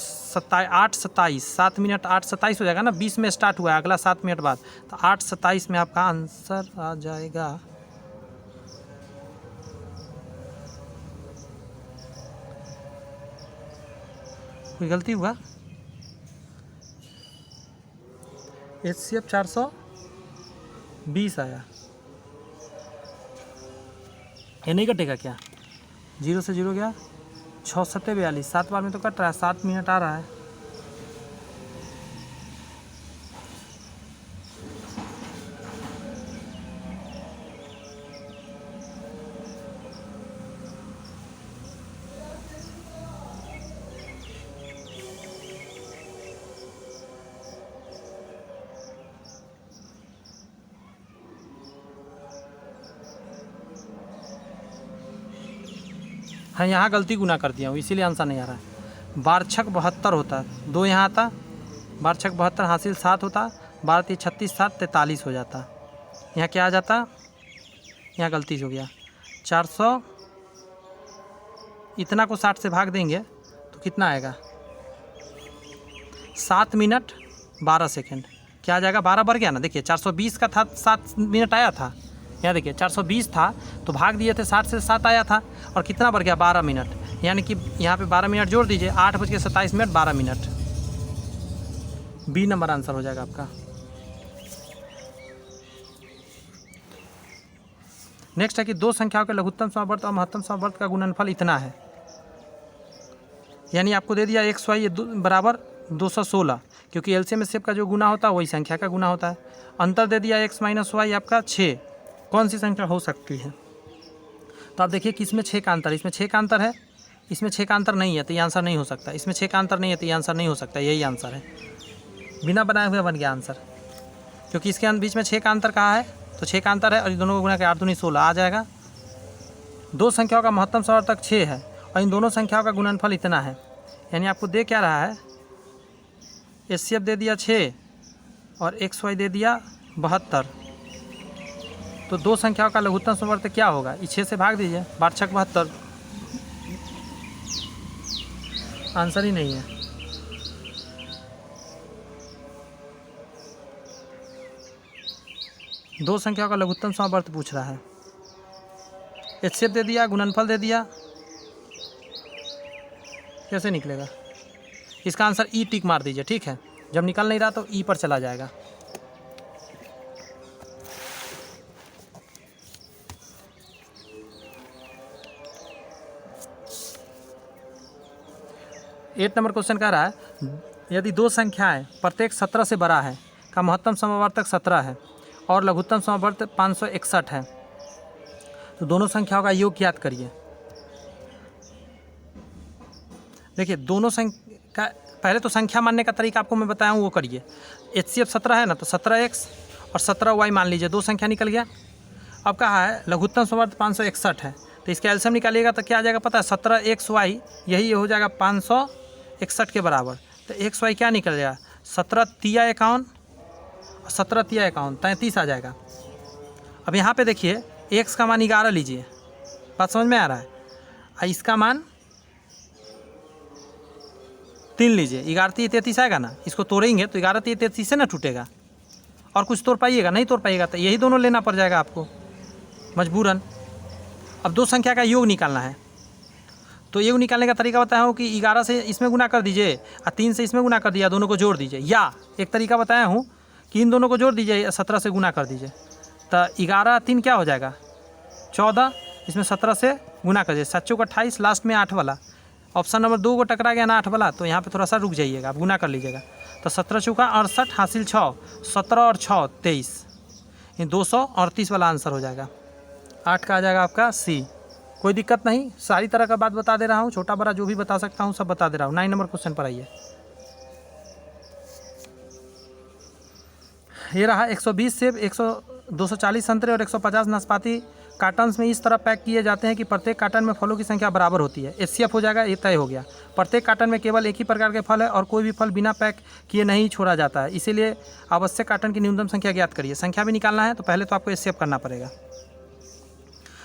8 27, 7 मिनट 8 27 हो जाएगा ना। 20 में स्टार्ट हुआ है, अगला 7 मिनट बाद, तो 8 27 में आपका आंसर आ जाएगा कोई गलती हुआ? HCF 420 आया, ये नहीं कटेगा क्या? 0 से 0 गया, 6 7 42, 7 बार में तो कट रहा है, 7 मिनट आ रहा है। हाँ, यहाँ गलती गुना कर दिया हूँ, इसीलिए आंसर नहीं आ रहा है। 12 छक 72 होता है, 2 यहाँ आता, 12 छक 72 हासिल 7 होता, 12 3 36 7 43 हो जाता। यहाँ क्या आ जाता? यहाँ गलती हो गया, 400, इतना को 60 से भाग देंगे तो कितना आएगा? 7 मिनट 12 सेकेंड। क्या आ जाएगा? 12 बढ़ गया ना, देखिए 420 का था, 7 मिनट आया था, यहाँ देखिए 420 था तो भाग दिए थे 60 से, 7 आया था, और कितना बढ़ गया? 12 मिनट। यानी कि यहाँ पे 12 मिनट जोड़ दीजिए, 8:27 12 मिनट। बी नंबर आंसर हो जाएगा आपका। नेक्स्ट है कि दो संख्याओं के लघुत्तम समवर्त और महत्तम समवर्त का गुणनफल इतना है। यानी आपको दे दिया XY बराबर 216, क्योंकि एलसीएम एचसीएफ का जो गुना होता है वही संख्या का गुना होता है। अंतर दे दिया x - y आपका 6, कौन सी संख्या हो सकती है? तो आप देखिए कि इसमें 6 का अंतर, इसमें 6 का अंतर है, इसमें 6 का अंतर नहीं है तो ये आंसर नहीं हो सकता, इसमें 6 का अंतर नहीं है तो ये आंसर नहीं हो सकता, यही आंसर है। बिना बनाए हुए बन गया आंसर, क्योंकि इसके बीच में 6 का अंतर कहा है तो 6 का अंतर है, और इन दोनों को गुना के 8 दूनी 16 आ जाएगा। दो संख्याओं का महत्तम समवर्तक 6 है और इन दोनों संख्याओं का गुणनफल इतना है। यानी आपको दे क्या रहा है? HCF दे दिया 6 और XY दे दिया 72। तो दो संख्याओं का लघुत्तम समवर्तक क्या होगा? इस 6 से भाग दीजिए, 12 छक 72, आंसर ही नहीं है। दो संख्याओं का लघुत्तम समवर्तक पूछ रहा है। HCF दे दिया, गुणनफल दे दिया, कैसे निकलेगा? इसका आंसर ई टिक मार दीजिए, ठीक है। जब निकल नहीं रहा तो ई पर चला जाएगा। एट नंबर क्वेश्चन कह रहा है, यदि दो संख्याएं प्रत्येक 17 से बड़ा है का महत्तम समवर्तक 17 है और लघुत्तम समवर्तक 561 है, तो दोनों संख्याओं का योग ज्ञात करिए। देखिए दोनों संख्या, पहले तो संख्या मानने का तरीका आपको मैं बताया हूँ वो करिए। HCF 17 है ना, तो 17x और 17y मान लीजिए, दो संख्या निकल गया। अब कहा है लघुत्तम समवर्तक 561 है, तो इसका एलसीएम निकालिएगा तो क्या आ जाएगा पता है? 17xy, यही हो जाएगा 561 के बराबर। तो xy क्या निकल जाएगा? 17 तिया 51 और 17 तिया 51, 33 आ जाएगा। अब यहाँ पे देखिए x का मान 11 लीजिए, बात समझ में आ रहा है? और इसका मान 3 लीजिए, 11 तिया 33 आएगा ना, इसको तोड़ेंगे तो 11 तिया 33 से ना टूटेगा, और कुछ तोड़ पाइएगा? नहीं तोड़ पाइएगा, तो यही दोनों लेना पड़ जाएगा आपको मजबूरन। अब दो संख्या का योग निकालना है, तो योग निकालने का तरीका बताया हूँ कि 11 से इसमें गुना कर दीजिए और 3 से इसमें गुना कर दिया, दोनों को जोड़ दीजिए। या एक तरीका बताया हूँ कि इन दोनों को जोड़ दीजिए, 17 से गुना कर दीजिए, तो 11 3 क्या हो जाएगा? 14, इसमें 17 से गुना कर दीजिए, 7 चौक 28, लास्ट में 8 वाला। ऑप्शन नंबर 2 को टकरा गया ना 8 वाला, तो यहाँ पे थोड़ा सा रुक जाइएगा, आप गुना कर लीजिएगा। तो 17 चौका 68 हासिल 6, 17 और 6 23, ये 238 वाला आंसर हो जाएगा। 8 का आ जाएगा आपका सी। कोई दिक्कत नहीं, सारी तरह का बात बता दे रहा हूँ, छोटा बड़ा जो भी बता सकता हूँ सब बता दे रहा हूँ। 9 नंबर क्वेश्चन पर आइए। ये रहा 120 सेब, 240 संतरे और 150 नाशपाती कार्टन्स में इस तरह पैक किए जाते हैं कि प्रत्येक कार्टन में फलों की संख्या बराबर होती है। HCF हो जाएगा, ये तय हो गया। प्रत्येक कार्टन में केवल एक ही प्रकार के फल है और कोई भी फल बिना पैक किए नहीं छोड़ा जाता है, इसीलिए आवश्यक कार्टन की न्यूनतम संख्या ज्ञात करिए। संख्या भी निकालना है तो पहले तो आपको HCF करना पड़ेगा।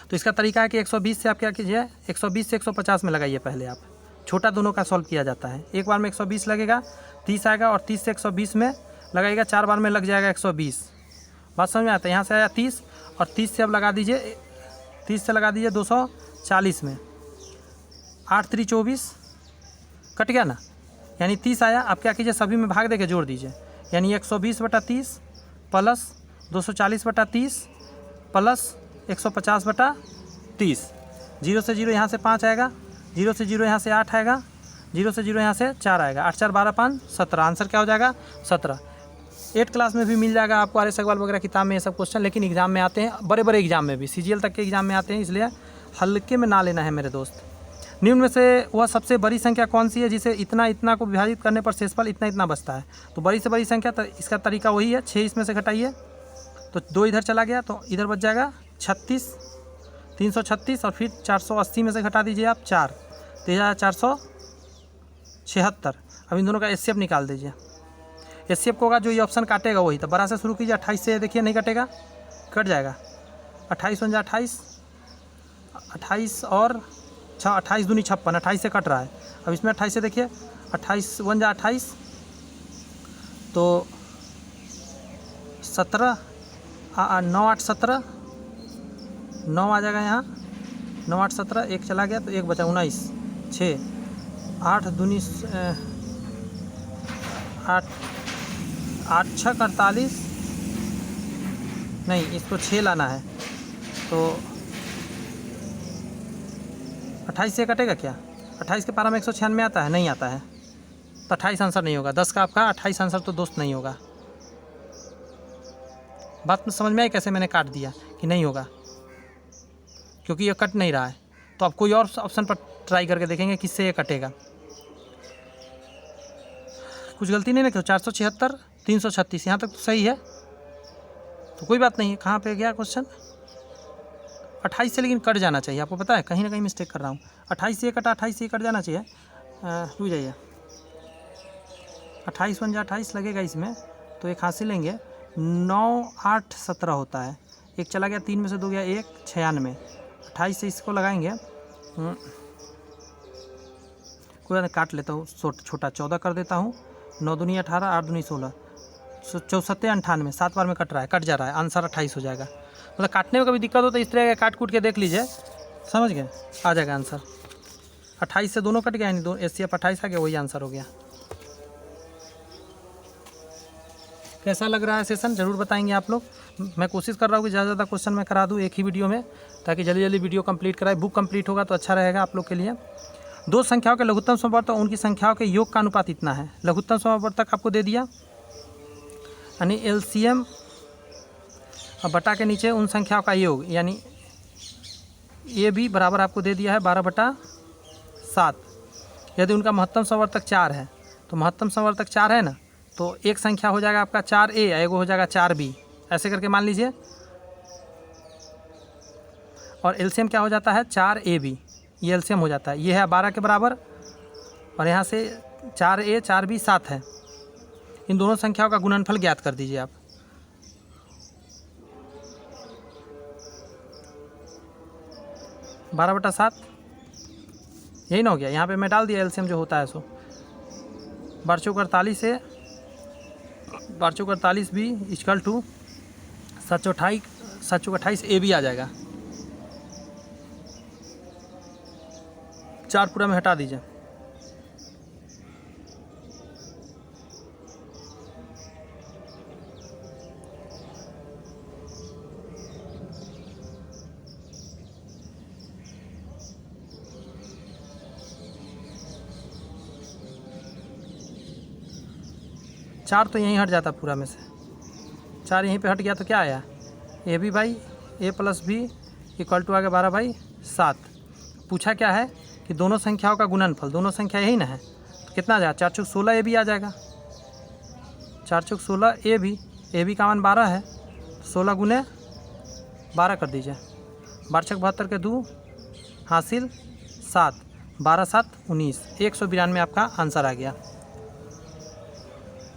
तो इसका तरीका है कि 120 से आप क्या कीजिए, 120 से 150 में लगाइए पहले आप, छोटा दोनों का सॉल्व किया जाता है। एक बार में 120 लगेगा, 30 आएगा, और 30 से 120 में लगाइएगा, 4 बार में लग जाएगा 120। बात समझ में आता है? यहाँ से आया 30 और 30 से अब लगा दीजिए, 30 से लगा दीजिए 240 में, 8 3 24, कट गया ना, यानी 30 आया। आप क्या कीजिए, सभी में भाग देके जोड़ दीजिए, यानी 120/30 प्लस 240/30 प्लस 150/30। 0 से 0 यहाँ से 5 आएगा, 0 से 0 यहाँ से 8 आएगा, 0 से 0 यहाँ से 4 आएगा, 8 4 12 5 17। आंसर क्या हो जाएगा? 17। 8 क्लास में भी मिल जाएगा आपको आर्य सगवाल वगैरह किताब में ये सब क्वेश्चन, लेकिन एग्जाम में आते हैं, बड़े बड़े एग्जाम में भी, CGL तक के एग्जाम में आते हैं, इसलिए हल्के में ना लेना है मेरे दोस्त। निम्न में से वह सबसे बड़ी संख्या कौन सी है जिसे इतना इतना को विभाजित करने पर शेषफल इतना इतना बचता है? तो बड़ी से बड़ी संख्या, तो इसका तरीका वही है, 6 इसमें से घटाइए तो 2 इधर चला गया, तो इधर बच जाएगा 36, 336, और फिर 480 में से घटा दीजिए आप 4, तो यह 476। अब इन दोनों का HCF निकाल दीजिए। HCF को होगा जो ये ऑप्शन काटेगा वही, तो बड़ा से शुरू कीजिए, 28 से देखिए नहीं कटेगा, कट जाएगा। 28 × 28, 28 और 28 दूनी 56, 28 से कट रहा है। अब इसमें 28 से देखिए, 28 × 28 तो 17, 9 8 17, 9 आ जाएगा यहाँ, 9 8 17, एक चला गया तो एक बचा, 19, 6 8 दूनी 8 8 6 48, नहीं इसको 6 लाना है, तो 28 से कटेगा क्या? 28 के पारा में 196 आता है? नहीं आता है, तो 28 आंसर नहीं होगा। 10 का आपका 28 आंसर तो दोस्त नहीं होगा। बात में समझ में आई कैसे मैंने काट दिया कि नहीं होगा, क्योंकि ये कट नहीं रहा है। तो आप कोई और ऑप्शन पर ट्राई करके देखेंगे किससे ये कटेगा। कुछ गलती नहीं ना, क्यों? 476, 336, यहाँ तक तो सही है, तो कोई बात नहीं है। कहाँ पे गया क्वेश्चन? 28 से लेकिन कट जाना चाहिए, आपको पता है कहीं ना कहीं मिस्टेक कर रहा हूँ। 28 से कटा, 28 से कट जाना चाहिए। रुक जाइए, 28 × 28 लगेगा इसमें, तो एक हासिल लेंगे, 9 8 17 होता है, एक चला गया, 3 में से 2 गया, 1 96। 28 से इसको लगाएंगे, कोई बात काट लेता हूँ, छोटा 14 कर देता हूँ, 9 दूनी 18, 8 दूनी 16, 64 98, 7 बार में कट रहा है, कट जा रहा है, आंसर 28 हो जाएगा। मतलब काटने में कभी दिक्कत हो तो इस तरह का काट कूट के देख लीजिए, समझ गए, आ जाएगा आंसर। 28 से दोनों कट गया, यानी दो HCF 28 आ गया, वही आंसर हो गया। कैसा लग रहा है सेशन ज़रूर बताएंगे आप लोग। मैं कोशिश कर रहा हूँ कि ज़्यादा से ज़्यादा क्वेश्चन मैं करा दूँ एक ही वीडियो में, ताकि जल्दी जल्दी वीडियो कंप्लीट कराए। बुक कंप्लीट होगा तो अच्छा रहेगा आप लोग के लिए। दो संख्याओं के लघुत्तम समवर्तक और उनकी संख्याओं के योग का अनुपात इतना है। लघुत्तम समवर्तक आपको दे दिया, यानी LCM और बटा के नीचे उन संख्याओं का योग, यानी ये भी बराबर आपको दे दिया है 12/7। यदि उनका महत्तम समवर्तक 4 है, तो महत्तम समवर्तक 4 है ना, तो एक संख्या हो जाएगा आपका 4A, एगो हो जाएगा 4B, ऐसे करके मान लीजिए। और LCM क्या हो जाता है? 4AB, ये LCM हो जाता है। ये है 12 के बराबर, और यहाँ से 4A 4B 7 है। इन दोनों संख्याओं का गुणनफल ज्ञात कर दीजिए आप। बारह बटा 7 यही ना हो गया। यहाँ पे मैं डाल दिया LCM जो होता है सो 12 से 48 भी इक्वल टू 728 AB आ जाएगा। 4 पूरा में हटा दीजिए। चार तो यहीं हट जाता पूरा में से, 4 यहीं पे हट गया तो क्या आया? AB by A plus B equal to आ गया 12/7। पूछा क्या है कि दोनों संख्याओं का गुणनफल, दोनों संख्या यही ना है, तो कितना आ जाएगा? 4 चौक 16 AB आ जाएगा। 4 चौक 16 AB का मान 12 है, 16 गुने 12 कर दीजिए। 12 छक 72 के 2 हासिल 7, 12 7 19, 192 आपका आंसर आ गया।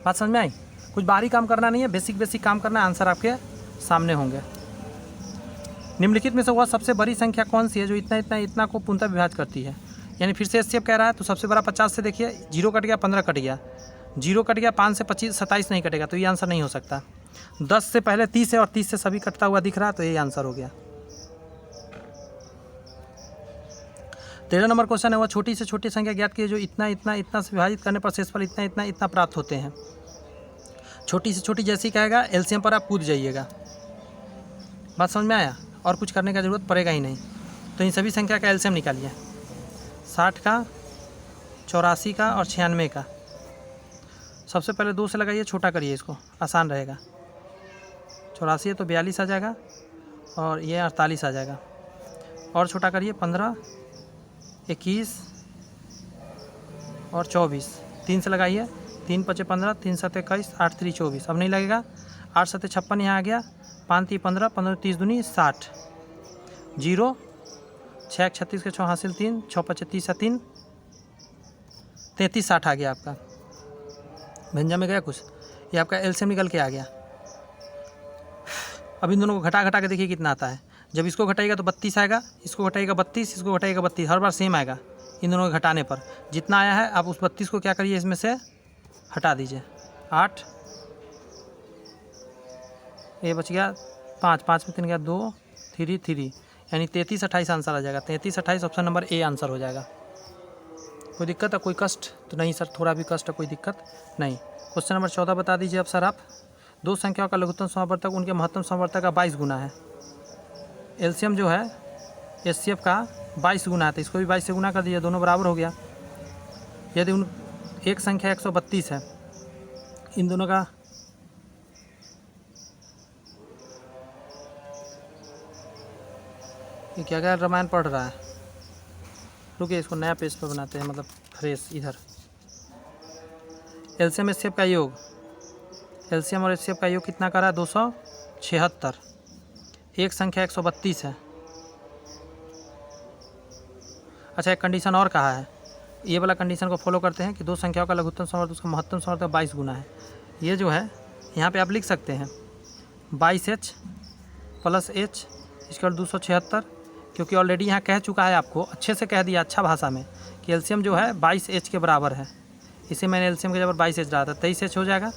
बात समझ में आई? कुछ बाहरी काम करना नहीं है, बेसिक काम करना है, आंसर आपके सामने होंगे। निम्नलिखित में से वह सबसे बड़ी संख्या कौन सी है जो इतना को पूर्णतः विभाजित करती है? यानी फिर से HCF कह रहा है, तो सबसे बड़ा 50 से देखिए, 0 कट गया, 15 कट गया, 0 कट गया, 5 से 25 27 नहीं कटेगा, तो ये आंसर नहीं हो सकता। 10 से पहले 30 है और 30 से सभी कटता हुआ दिख रहा है, तो ये आंसर हो गया। 13 नंबर क्वेश्चन है, वह छोटी से छोटी संख्या ज्ञात की जो इतना इतना इतना से विभाजित करने पर शेषफल इतना इतना इतना प्राप्त होते हैं। छोटी से छोटी जैसी कहेगा एलसीएम पर आप कूद जाइएगा। बात समझ में आया? और कुछ करने का ज़रूरत पड़ेगा ही नहीं। तो इन सभी संख्या का एलसीएम निकालिए, 60 का, 84 का और 96 का। सबसे पहले 2 से लगाइए, छोटा करिए, इसको आसान रहेगा। 84 है तो 42 आ जाएगा और ये 48 आ जाएगा। और छोटा करिए, 15, 21 और 24। 3 से लगाइए, 3 × 5 = 15, 3 × 7 = 21, 8 × 3 = 24। अब नहीं लगेगा, 8 × 7 = 56 यहाँ आ गया, 5 × 3 = 15, 15 × 30 = 60, 0, 6 × 36 के 6 हासिल 3, 6 × 5 = 30 3, 33 60 आ गया आपका। भंजा में गया कुछ, ये आपका एलसीएम निकल के आ गया। अब इन दोनों को घटा घटा के देखिए कितना आता है। जब इसको घटाएगा तो 32 आएगा, इसको घटाएगा 32, इसको घटाएगा 32, हर बार सेम आएगा। इन दोनों को घटाने पर जितना आया है आप उस 32 को क्या करिए, इसमें से हटा दीजिए। 8, ये बच गया 5, 5 में 3 गया 2, 3 3, यानी 33 28 आंसर आ जाएगा। 33 28 ऑप्शन नंबर ए आंसर हो जाएगा। कोई दिक्कत है, कोई कष्ट तो नहीं सर? थोड़ा भी कष्ट है, कोई दिक्कत नहीं। क्वेश्चन नंबर 14 बता दीजिए अब सर आप। दो संख्याओं का लघुत्तम समावर्तक उनके महत्तम समावर्तक का 22 गुना है। एलसीएम जो है एचसीएफ का 22 गुना है, तो इसको भी 22 से गुना कर दीजिए, दोनों बराबर हो गया। यदि उन एक संख्या 132 है, इन दोनों का ये क्या क्या रामायण पढ़ रहा है, रुकिए इसको नया पेज पर बनाते हैं, मतलब फ्रेश। इधर एलसीएम एचसीएफ का योग, एलसीएम और एचसीएफ का योग कितना कर रहा है? 276। एक संख्या 132 है। अच्छा, एक कंडीशन और कहा है, ये वाला कंडीशन को फॉलो करते हैं कि दो संख्याओं का लघुत्तम समावर्तक उसका महत्तम समावर्तक 22 गुना है। ये जो है यहाँ पे आप लिख सकते हैं 22H + H = 276, क्योंकि ऑलरेडी यहाँ कह चुका है आपको, अच्छे से कह दिया, अच्छा भाषा में, कि एलसीएम जो है 22H के बराबर है। इसे मैंने एलसीएम के जगह 22H डाला था, 23H हो जाएगा।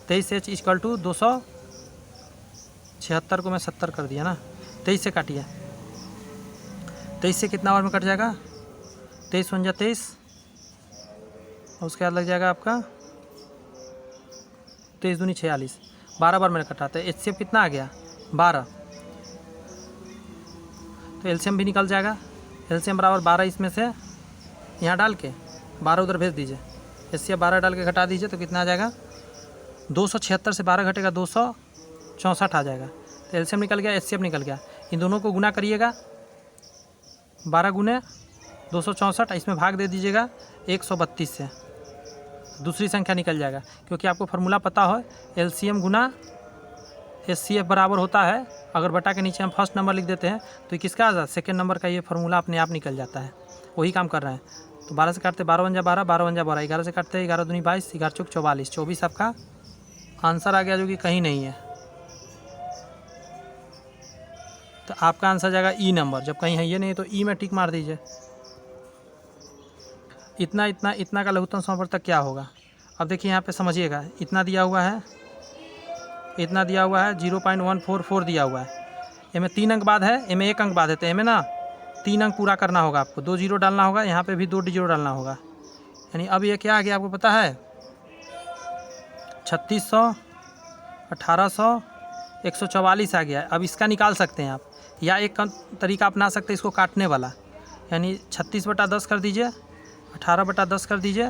23H = 276 को मैं 70 कर दिया ना, 23 से काटिए। 23 से कितना बार में कट जाएगा? 23 × 23, और उसके बाद लग जाएगा आपका 23 दूनी 46, 12 बार मैंने कटा। तो एचसीएफ कितना आ गया? 12। तो एलसीएम भी निकल जाएगा। एलसीएम बराबर 12, इसमें से यहाँ डाल के 12 उधर भेज दीजिए, एचसीएफ 12 डाल के घटा दीजिए, तो कितना आ जाएगा? 276 से 12 घटेगा 264 आ जाएगा। तो एलसीएम निकल गया, एचसीएफ निकल गया। इन दोनों को गुना करिएगा, 12 × 264, इसमें भाग दे दीजिएगा 132 से, दूसरी संख्या निकल जाएगा। क्योंकि आपको फार्मूला पता हो, एलसीएम गुना एचसीएफ बराबर होता है, अगर बटा के नीचे हम फर्स्ट नंबर लिख देते हैं तो किसका आ जाता है? सेकेंड नंबर का। ये फार्मूला अपने आप निकल जाता है, वही काम कर रहे हैं। तो 12 से काटते 12 × 1 = 12, 12 × 1 = 12, 11 से काटते 11 दूनी 22, 11 × 4 = 44, 24 आपका आंसर आ गया, जो कि कहीं नहीं है। तो आपका आंसर जाएगा ई नंबर। जब कहीं है ये नहीं तो ई में टिक मार दीजिए। इतना इतना इतना का लघुत्तम समावर्तक क्या होगा? अब देखिए यहाँ पे समझिएगा, इतना दिया हुआ है, इतना दिया हुआ है, 0.144 दिया हुआ है। इनमें 3 अंक बाद है, इनमें 1 अंक बाद है, तो इनमें ना 3 अंक पूरा करना होगा आपको। 2 0 डालना होगा, यहाँ पे भी 2 0 डालना होगा। यानी अब ये क्या आ गया आपको पता है? 3600, 1800, 144 आ गया है। अब इसका निकाल सकते हैं आप, या एक तरीका अपना सकते हैं इसको काटने वाला, यानी 36/10 कर दीजिए, 18/10 कर दीजिए,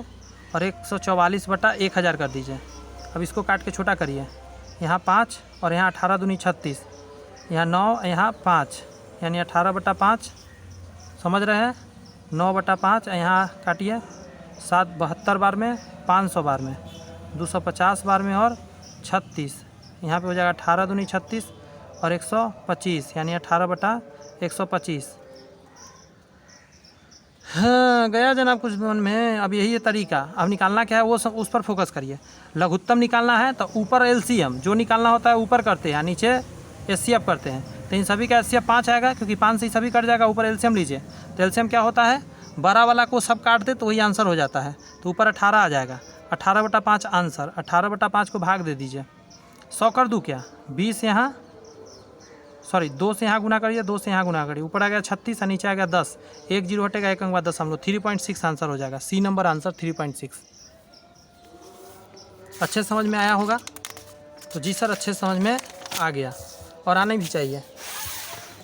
और 144/1000 कर दीजिए। अब इसको काट के छोटा करिए, यहाँ 5 और यहाँ 18 दूनी 36, यहाँ 9, यहाँ 5, यानी 18/5, समझ रहे हैं? 9/5, यहाँ काटिए 7 72 बार में, 500 बार में, 250 बार में और 36, यहाँ पे हो जाएगा 18 दूनी 36 और 125, यानी 18/125। हाँ, गया जनाब कुछ मन में। अब यही है तरीका। अब निकालना क्या है वो सब उस पर फोकस करिए। लघुत्तम निकालना है तो ऊपर एलसीएम जो निकालना होता है ऊपर करते हैं, नीचे एचसीएफ करते हैं। तो इन सभी का एचसीएफ 5 आएगा, क्योंकि 5 से ही सभी कट जाएगा। ऊपर एलसीएम लीजिए, तो एलसीएम क्या होता है? बड़ा वाला को सब काट दे तो वही आंसर हो जाता है। तो ऊपर 18 आ जाएगा, 18/5 आंसर। 18/5 को भाग दे दीजिए, 100 कर दूँ क्या? 20 यहाँ सॉरी 2 से यहाँ गुना करिए, 2 से यहाँ गुना करिए, ऊपर आ गया 36 और नीचे आ गया 10, 1 जीरो हटेगा, 1 अंक बाद 10 हम लोग 3.6 आंसर हो जाएगा। C number answer 3.6। अच्छे समझ में आया होगा? तो जी सर अच्छे समझ में आ गया और आने भी चाहिए।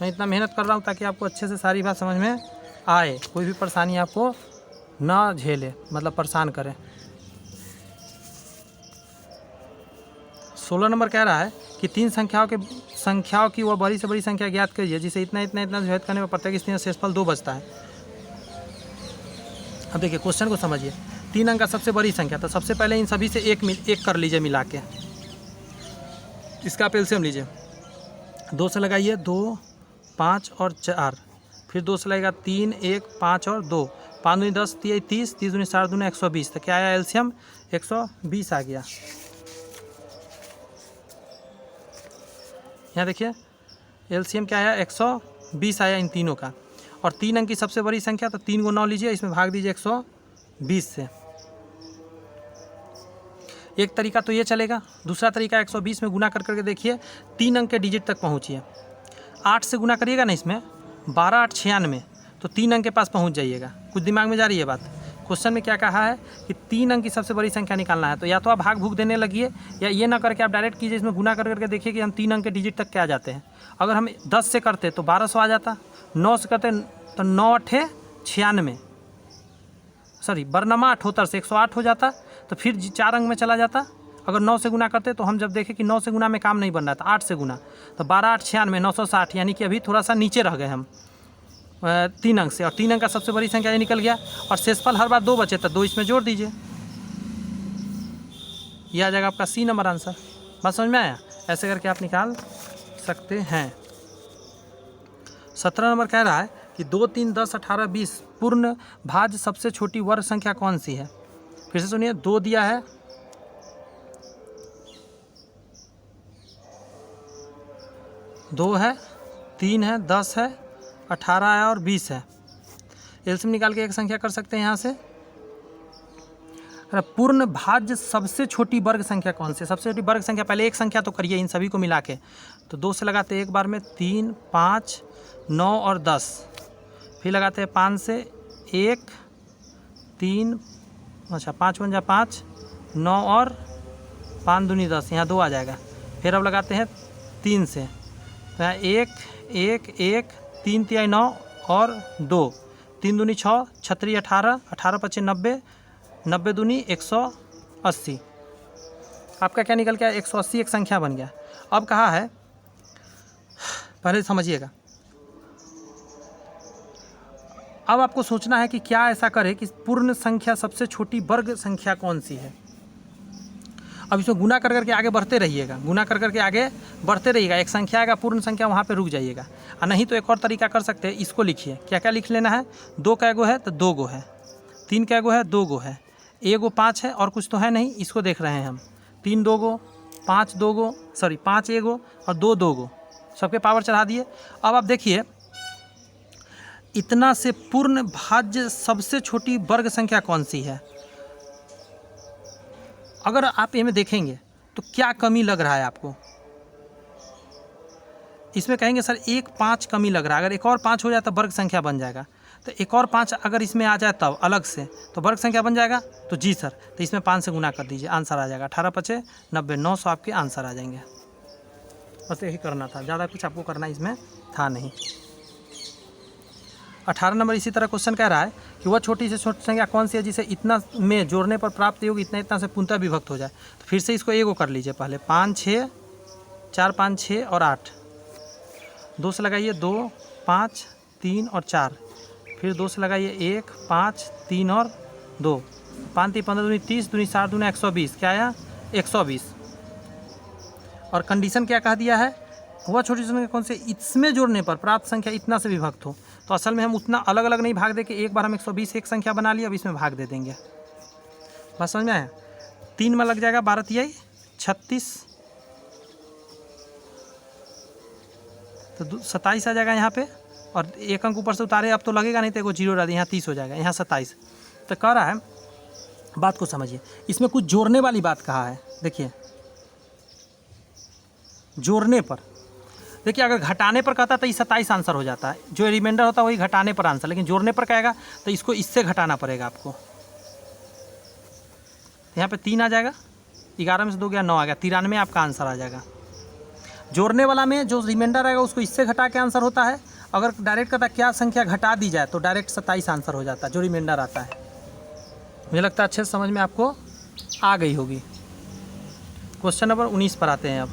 मैं इतना मेहनत कर रहा हूँ ताकि आपको अच्छे से सारी बात समझ में आए, कोई भी परेशानी आपको ना झेले, मतलब परेशान करें। 16 नंबर कह रहा है कि 3 संख्याओं की वह बड़ी से बड़ी संख्या ज्ञात करिए जिसे इतना इतना इतना भेद करने पर प्रत्येक स्थिति में शेषफल 2 बचता है। अब देखिए क्वेश्चन को समझिए। 3 अंक का सबसे बड़ी संख्या, तो सबसे पहले इन सभी से एक कर लीजिए मिला के, इसका आप एलसीएम लीजिए। 2 से लगाइए 2, 5 और 4, फिर 2 से लगेगा 3, 1, 5 और 2, 5 दूनी 10, 30, 30 दूनी 4 दूनी 120, तो क्या आया एलसीएम 120 आ गया। यहाँ देखिए एलसीएम क्या आया 120 आया इन तीनों का। और 3 अंक की सबसे बड़ी संख्या, तो 3 को 9 लीजिए, इसमें भाग दीजिए 120 से। एक तरीका तो ये चलेगा, दूसरा तरीका 120 में गुना कर करके देखिए 3 अंक के डिजिट तक पहुँचिए। 8 से गुना करिएगा ना इसमें, 12 8 96, तो 3 अंक के पास पहुँच जाइएगा। कुछ दिमाग में जा रही है बात? क्वेश्चन में क्या कहा है कि 3 अंक की सबसे बड़ी संख्या निकालना है, तो या तो आप भाग भूग देने लगिए या ये ना करके आप डायरेक्ट कीजिए, इसमें गुना कर करके देखिए कि हम 3 अंक के डिजिट तक क्या जाते हैं। अगर हम 10 से करते तो 1200 आ जाता, 9 से करते तो 9 8 96, सॉरी बरनमा 78 से 108 हो जाता, तो फिर 4 अंक में चला जाता। अगर 9 से गुना करते तो हम जब देखें कि 9 से गुना में काम नहीं बन रहा था, 8 से गुना, तो 12 8 96, 960, यानी कि अभी थोड़ा सा नीचे रह गए हम 3 अंक से। और 3 अंक का सबसे बड़ी संख्या ये निकल गया, और शेषफल हर बार 2 बचे, तो 2 इसमें जोड़ दीजिए, यह आ जाएगा आपका सी नंबर आंसर। बात समझ में आया? ऐसे करके आप निकाल सकते हैं। 17 नंबर कह रहा है कि 2 3 10 18 20 पूर्ण भाज्य सबसे छोटी वर्ग संख्या कौन सी है? फिर से सुनिए, 2 दिया है, 2 है, 3 है, 10 है, 18 है और 20 है। एलसीएम निकाल के एक संख्या कर सकते हैं यहाँ से। पूर्ण भाज्य सबसे छोटी वर्ग संख्या कौन सी? सबसे छोटी वर्ग संख्या, पहले एक संख्या तो करिए इन सभी को मिला के, तो 2 से लगाते हैं एक बार में 3, 5, 9 और 10, फिर लगाते हैं 5 से 1, 3, अच्छा 5 बन जा 5, 9 और 5 दूनी 10, यहाँ 2 आ जाएगा। फिर अब लगाते हैं 3 से, तो यहाँ 1 1 1, 3 तिहाई 9 और 2, 3 दूनी 6, 6 18, 18 पचे 90, 90 दूनी 180। आपका क्या निकल गया? 180 एक संख्या बन गया। अब कहा है, पहले समझिएगा, अब आपको सोचना है कि क्या ऐसा करे कि पूर्ण संख्या सबसे छोटी वर्ग संख्या कौन सी है। अब इसमें गुना कर करके आगे बढ़ते रहिएगा, गुना कर करके आगे बढ़ते रहिएगा। एक संख्या आएगा पूर्ण संख्या, वहाँ पे रुक जाइएगा। और नहीं तो एक और तरीका कर सकते हैं, इसको लिखिए। क्या क्या लिख लेना है? 2 का एगो है तो 2 गो है, 3 का एगो है 2 गो है, एगो 5 है और कुछ तो है नहीं, इसको देख रहे हैं हम। 3 2 गो, 5 2 गो, सॉरी 5 एगो और 2 2 गो, सबके पावर चढ़ा दिए। अब आप देखिए इतना से पूर्ण भाज्य सबसे छोटी वर्ग संख्या कौन सी है। अगर आप ये में देखेंगे तो क्या कमी लग रहा है आपको? इसमें कहेंगे सर 1 5 कमी लग रहा है, अगर एक और 5 हो जाए तो वर्ग संख्या बन जाएगा। तो एक और 5 अगर इसमें आ जाए तब अलग से तो वर्ग संख्या बन जाएगा। तो जी सर, तो इसमें 5 से गुना कर दीजिए, आंसर आ जाएगा 18 पचे 90, 900 आपके आंसर आ जाएंगे। बस यही करना था, ज़्यादा कुछ आपको करना इसमें था नहीं। 18 नंबर इसी तरह क्वेश्चन कह रहा है कि वह छोटी से छोटी संख्या कौन सी है जिसे इतना में जोड़ने पर प्राप्त योग इतना इतना से पूर्णतः विभक्त हो जाए। तो फिर से इसको एगो कर लीजिए पहले, 5 6, 4 5 6 और 8, 2 से लगाइए 2 5 3 और 4, फिर 2 से लगाइए 1 5 3 और 2, 5 3 15 दूनी 30 दूनी 60 दूनी 120, क्या आया 120। और कंडीशन क्या कह दिया है? वह छोटी संख्या कौन से इसमें जोड़ने पर प्राप्त संख्या इतना से विभक्त हो। तो असल में हम उतना अलग अलग नहीं भाग दे के एक बार हम 120 एक संख्या बना लिया, अब इसमें भाग दे देंगे। बस समझ में आया? 3 में लग जाएगा 12 तिहाई 36, तो 27 आ जाएगा यहाँ पे, और एक अंक ऊपर से उतारे अब तो लगेगा नहीं, तो एगो जीरो डालिए, यहाँ 30 हो जाएगा, यहाँ 27। तो कह रहा है, बात को समझिए, इसमें कुछ जोड़ने वाली बात कहा है। देखिए जोड़ने पर देखिए अगर घटाने पर कहता तो ये 27 आंसर हो जाता है, जो रिमाइंडर होता है वही घटाने पर आंसर, लेकिन जोड़ने पर कहेगा तो इसको इससे घटाना पड़ेगा आपको। यहाँ पे 3 आ जाएगा, 11 में से 2 गया 9 आ गया, 93 आपका आंसर आ जाएगा। जोड़ने वाला में जो रिमाइंडर आएगा उसको इससे घटा के आंसर होता है। अगर डायरेक्ट कहता क्या संख्या घटा दी जाए तो डायरेक्ट 27 आंसर हो जाता है, जो रिमाइंडर आता है। मुझे लगता है अच्छे से समझ में आपको आ गई होगी। क्वेश्चन नंबर 19 पर आते हैं अब।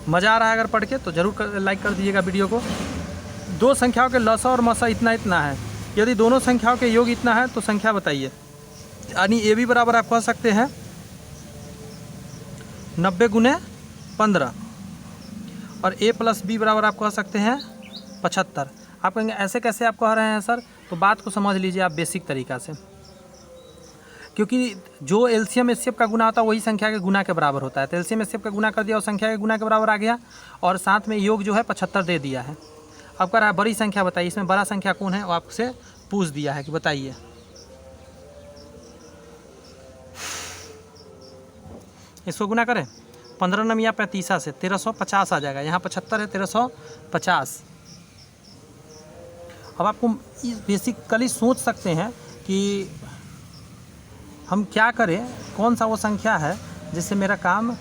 मज़ा आ रहा है अगर पढ़ के तो ज़रूर लाइक कर दीजिएगा वीडियो को। दो संख्याओं के लसा और मसा इतना इतना है, यदि दोनों संख्याओं के योग इतना है तो संख्या बताइए। यानी ए बी बराबर आप कह सकते हैं 90 गुने 15 और ए प्लस बी बराबर आप कह सकते हैं 75। आप कहेंगे ऐसे कैसे आप कह रहे हैं सर, तो बात को समझ लीजिए आप बेसिक तरीक़ा से, क्योंकि जो एलसीएम एचसीएफ का गुना होता है वही संख्या के गुना के बराबर होता है। तो एलसीएम एचसीएफ का गुना कर दिया और संख्या के गुना के बराबर आ गया, और साथ में योग जो है 75 दे दिया है। अब कह रहा है बड़ी संख्या बताइए, इसमें बड़ा संख्या कौन है वो आपसे पूछ दिया है कि बताइए। इसको गुना करें 15 नमिया 35 से 1350 आ जाएगा। यहाँ 75 है, 1350। अब आपको बेसिकली सोच सकते हैं कि हम क्या करें, कौन सा वो संख्या है जिससे मेरा काम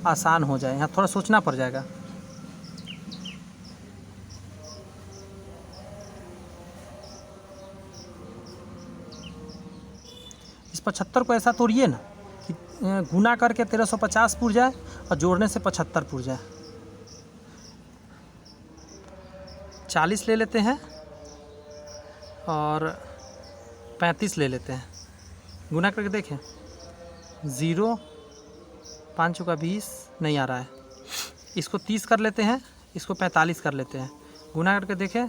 आसान हो जाए। यहाँ थोड़ा सोचना पड़ जाएगा। इस 75 को ऐसा तोड़िए ना कि गुना करके 1350 पुर जाए और जोड़ने से 75 पुर जाए। 40 ले लेते हैं और 35 ले लेते हैं, गुना करके देखें। 0 5 चौका 20 नहीं आ रहा है। इसको 30 कर लेते हैं, इसको 45 कर लेते हैं, गुना करके देखें।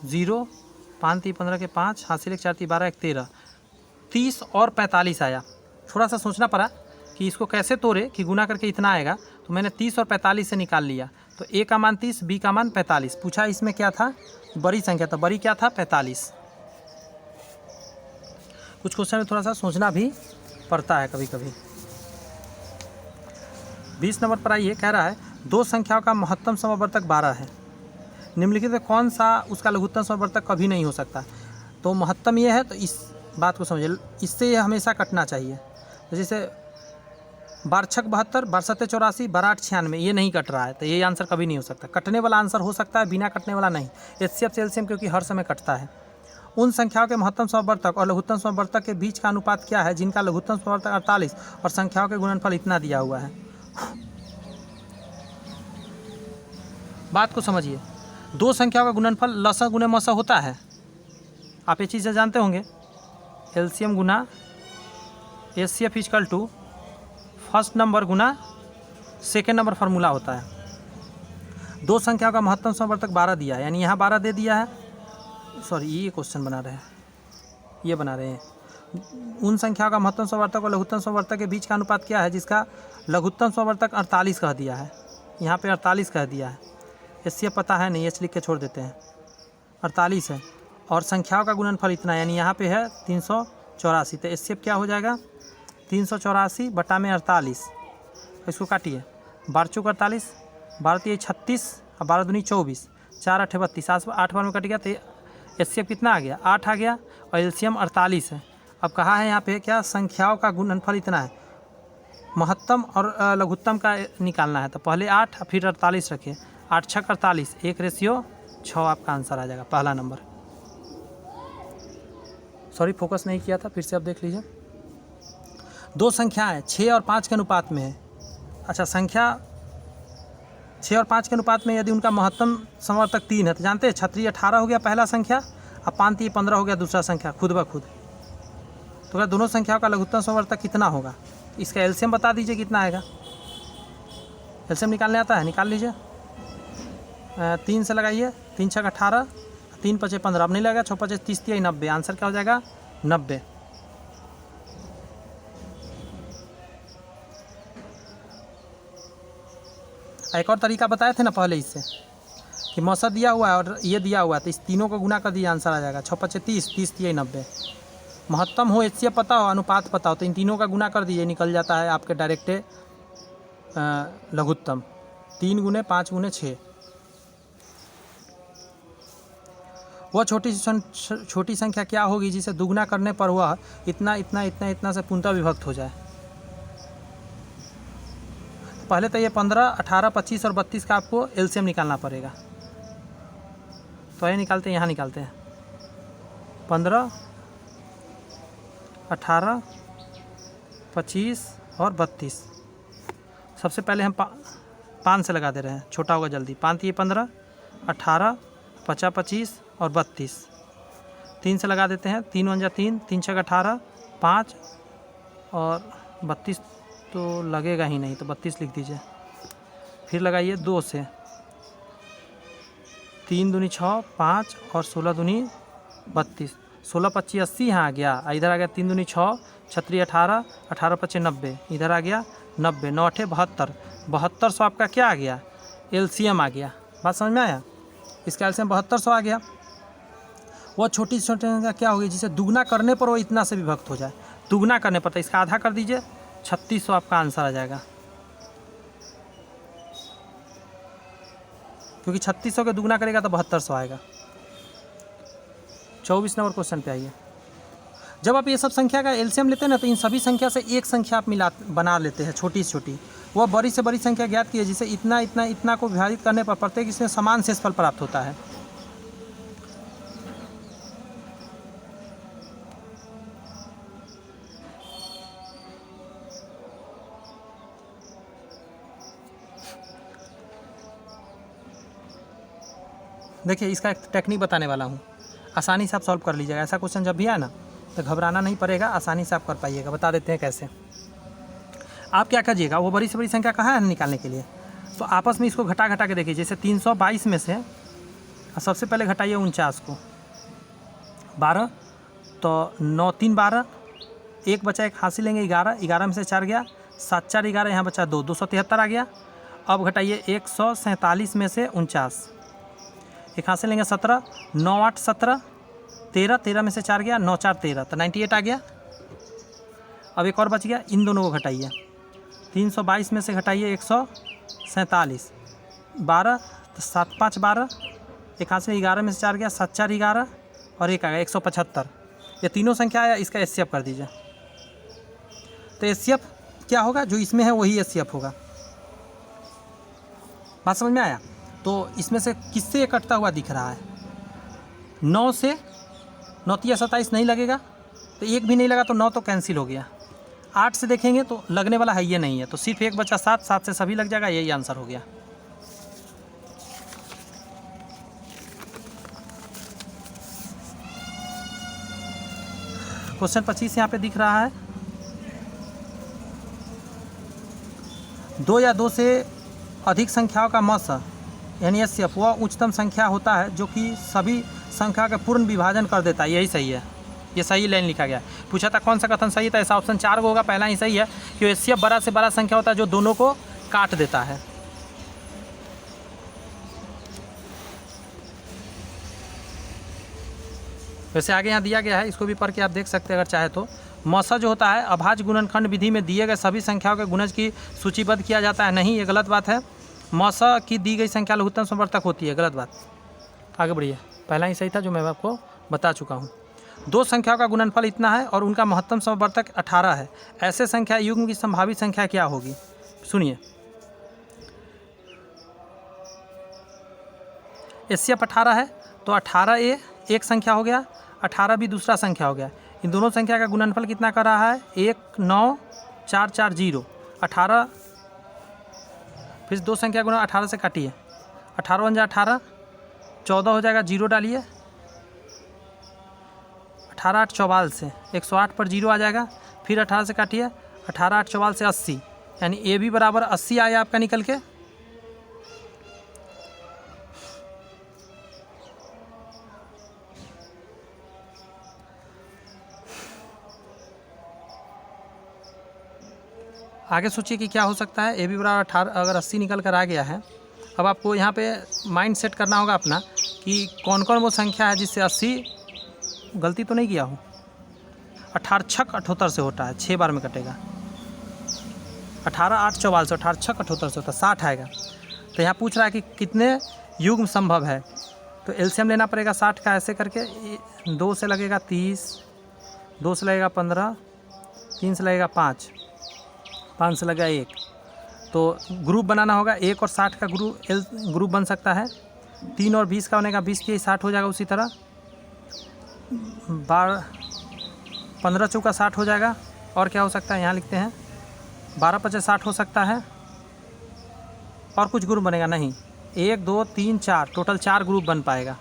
0 5 3 15 के 5 हासिल 1 4 3 12 1 13, 30 और 45 आया। थोड़ा सा सोचना पड़ा कि इसको कैसे तोड़े कि गुना करके इतना आएगा, तो मैंने 30 और 45 से निकाल लिया। तो ए का मान 30, बी का मान 45। पूछा इसमें क्या था, बड़ी संख्या, तो बड़ी क्या था 45। कुछ क्वेश्चन में थोड़ा सा सोचना भी पड़ता है कभी कभी। 20 नंबर पर आइए, कह रहा है दो संख्याओं का महत्तम समवर्तक 12 है, निम्नलिखित में कौन सा उसका लघुत्तम समवर्तक कभी नहीं हो सकता। तो महत्तम ये है, तो इस बात को समझिए, इससे ये हमेशा कटना चाहिए। तो जैसे 12 72, 12 84, 12 96, ये नहीं कट रहा है, तो ये आंसर कभी नहीं हो सकता। कटने वाला आंसर हो सकता है, बिना कटने वाला नहीं। एचसीएफ से एलसीएम क्योंकि हर समय कटता है। उन संख्याओं के महत्तम समवर्तक और लघुत्तम समवर्तक के बीच का अनुपात क्या है जिनका लघुत्तम समवर्तक 48 और संख्याओं के गुणनफल इतना दिया हुआ है। बात को समझिए, दो संख्याओं का गुणनफल लसा गुने मसा होता है, आप ये चीज़ें जानते होंगे। एलसीएम गुना HCF equal to first number गुना सेकेंड नंबर फार्मूला होता है। दो संख्याओं का महत्तम समवर्तक 12 दिया है, यानी यहाँ 12 दे दिया है। सॉरी, ये क्वेश्चन बना रहे हैं, ये बना रहे हैं। उन संख्याओं का महत्तम समवर्तक और लघुत्तम समवर्तक के बीच का अनुपात क्या है जिसका लघुत्तम समवर्तक 48 कह दिया है। यहाँ पे 48 कह दिया है, इससे पता है नहीं, एच लिख के छोड़ देते हैं। 48 है और संख्याओं का गुणनफल इतना, यानी यहाँ पे है 384। तो इससे क्या हो जाएगा 384 बटा में 48। इसको काटिए, 12 चौक 48, 12 3 36 और 12 दूनी 24, 4 8 32, 8 बार में कट गया। तो एचसीएफ कितना आ गया 8 आ गया और एलसीएम 48 है। अब कहा है यहाँ पे क्या संख्याओं का गुणनफल इतना है, महत्तम और लघुत्तम का निकालना है। तो पहले 8 फिर 48 रखिए, 8 6 48, 1:6 आपका आंसर आ जाएगा, पहला नंबर। सॉरी फोकस नहीं किया था, फिर से आप देख लीजिए। दो संख्याएं 6 और 5 के अनुपात में है। अच्छा, संख्या 6 और 5 के अनुपात में यदि उनका महत्तम समवर्तक 3 है, तो जानते हैं 6 18 हो गया पहला संख्या और 5 3 15 हो गया दूसरा संख्या, खुद ब खुद। तो क्या दोनों संख्याओं का लघुत्तम समवर्तक कितना होगा, इसका एलसीएम बता दीजिए कितना आएगा। एलसीएम निकालने आता है, निकाल लीजिए। 3 से लगाइए, 3 6 18, 3 5 15, अब नहीं लगेगा, 6 5 30 30 90। आंसर क्या हो जाएगा 90। एक और तरीका बताए थे ना पहले इससे कि मौसा दिया हुआ है और ये दिया हुआ है, तो इस तीनों को गुना कर दिया, आंसर आ जाएगा 6 5 30 30 30 90। महत्तम हो, एचसीएफ पता हो, अनुपात पता हो, तो इन तीनों का गुना कर दीजिए, निकल जाता है आपके डायरेक्टे लघुत्तम। 3 गुने 5 गुने 6। वह छोटी संख्या क्या होगी जिसे दुगुना करने पर वह इतना इतना इतना इतना से पूर्णतः विभक्त हो जाए। पहले तो ये 15, 18, 25 और 32 का आपको एलसीएम निकालना पड़ेगा। तो ये निकालते हैं, यहाँ निकालते हैं। 15, 18, 25 और 32। सबसे पहले हम 5 से लगा दे रहे हैं, छोटा होगा जल्दी। 5 ये 15, 18, 50, 25 और 32। 3 से लगा देते हैं। 3 × 3, 3 × 18, 5 और 32 तो लगेगा ही नहीं, तो 32 लिख दीजिए। फिर लगाइए 2 से। 3 दूनी 6, 5 और 16 दूनी 32। 16 25 80 यहाँ आ गया। इधर आ गया 3 दूनी 6, 36 18, 18 25 90। इधर आ गया 90, 9 8 72। 7200 आपका क्या आ गया? एलसीएम आ गया। बात समझ में आया? इसका एलसीएम 7200 आ गया। वो छोटी संख्या क्या होगी जिसे दुगना करने पर वो इतना से विभक्त हो जाए। दुगना करने पर तो इसका आधा कर दीजिए, 3600 आपका आंसर आ जाएगा। क्योंकि 3600 के दुगना करेगा तो 7200 आएगा। 24 नंबर क्वेश्चन पे आइए। जब आप ये सब संख्या का एलसीएम लेते हैं ना, तो इन सभी संख्या से एक संख्या आप बना लेते हैं, छोटी से छोटी। वह बड़ी से बड़ी संख्या ज्ञात की है जिसे इतना इतना इतना को विभाजित करने पर प्रत्येक इसमें समान शेषफल प्राप्त होता है। देखिए, इसका एक टेक्निक बताने वाला हूँ, आसानी से आप सॉल्व कर लीजिएगा। ऐसा क्वेश्चन जब भी आए ना तो घबराना नहीं पड़ेगा, आसानी से आप कर पाइएगा। बता देते हैं कैसे। आप क्या कीजिएगा, वो बड़ी से बड़ी संख्या कहाँ है निकालने के लिए, तो आपस में इसको घटा घटा के देखिए। जैसे 322 में से सबसे पहले घटाइए 49 को, 12 तो 9 3 12, एक बचा, एक हासिल लेंगे 11, 11 में से 4 गया, 7 4 11, यहाँ बचा 2, 273 आ गया। अब घटाइए 147 में से 49, एक हासिल लेंगे 17, 9 8 17, 13, 13 में से 4 गया, 9 4 13, तो 98 आ गया। अब एक और बच गया, इन दोनों को घटाइए। 322 में से घटाइए 147, 12 तो 7 5 12, एक हासिल 11 में से 4 गया, 7 4 11 और एक आ गया 175। ये तीनों संख्या आया, इसका एचसीएफ कर दीजिए। तो एचसीएफ क्या होगा, जो इसमें है वही एचसीएफ होगा। बात समझ में आया? तो इसमें से किससे कटता हुआ दिख रहा है? 9 से, 9 3 27 नहीं लगेगा, तो एक भी नहीं लगा तो 9 तो कैंसिल हो गया। 8 से देखेंगे तो लगने वाला है ये नहीं है, तो सिर्फ एक बचा 7, 7 से सभी लग जाएगा, यही आंसर हो गया। क्वेश्चन 25 यहाँ पे दिख रहा है। 2 या 2 से अधिक संख्याओं का मस यानी एचसीएफ वह उच्चतम संख्या होता है जो कि सभी संख्या का पूर्ण विभाजन कर देता है। यही सही है, ये सही लाइन लिखा गया है। पूछा था कौन सा कथन सही था, ऐसा ऑप्शन 4 होगा, पहला ही सही है कि एचसीएफ बड़ा से बड़ा संख्या होता है जो दोनों को काट देता है। वैसे आगे यहाँ दिया गया है, इसको भी पढ़ के आप देख सकते हैं अगर चाहे तो। मौसा जो होता है अभाज्य गुणनखंड विधि में दिए गए सभी संख्याओं के गुणज की सूचीबद्ध किया जाता है। नहीं, ये गलत बात है। मौसा की दी गई संख्या लघुत्तम समवर्तक होती है, गलत बात। आगे बढ़िए, पहला ही सही था जो मैं आपको बता चुका हूँ। 2 संख्याओं का गुणनफल इतना है और उनका महत्तम समवर्तक 18 है। ऐसे संख्या युग्म की संभावित संख्या क्या होगी? सुनिए, एचसीएफ 18 है तो 18A एक संख्या हो गया, 18B दूसरा संख्या हो गया। इन दोनों संख्या का गुणनफल कितना कर रहा है? 19440। 18 फिर 2 संख्या गुना 18 से काटिए, 18 × 18 14 हो जाएगा, 0 डालिए। 18 8 44 से 108 पर 0 आ जाएगा। फिर 18 से काटिए, 18 8 44 से 80, यानी ए भी बराबर 80 आया आपका निकल के। आगे सोचिए कि क्या हो सकता है। ए बी बराबर 18 अगर 80 निकल कर आ गया है, अब आपको यहाँ पे माइंड सेट करना होगा अपना कि कौन कौन वो संख्या है जिससे 80, गलती तो नहीं किया हो, 18 छक 78 से होता है, 6 बार में कटेगा। 18 8 44, 18 छक 78 से होता है, 60 आएगा। तो यहाँ पूछ रहा है कि कितने युग्म संभव है, तो एलसीएम लेना पड़ेगा 60 का। ऐसे करके 2 से लगेगा 30, 2 से लगेगा 15, 3 से लगेगा 5, 5 से लगेगा 1। तो ग्रुप बनाना होगा, 1 और 60 का ग्रुप बन सकता है। 3 और 20 का बनेगा, 20 के 60 हो जाएगा। उसी तरह 15 चौका 60 हो जाएगा। और क्या हो सकता है, यहाँ लिखते हैं 12 25 60 हो सकता है। और कुछ ग्रुप बनेगा नहीं, 1 2 3 4, टोटल 4 ग्रुप बन पाएगा।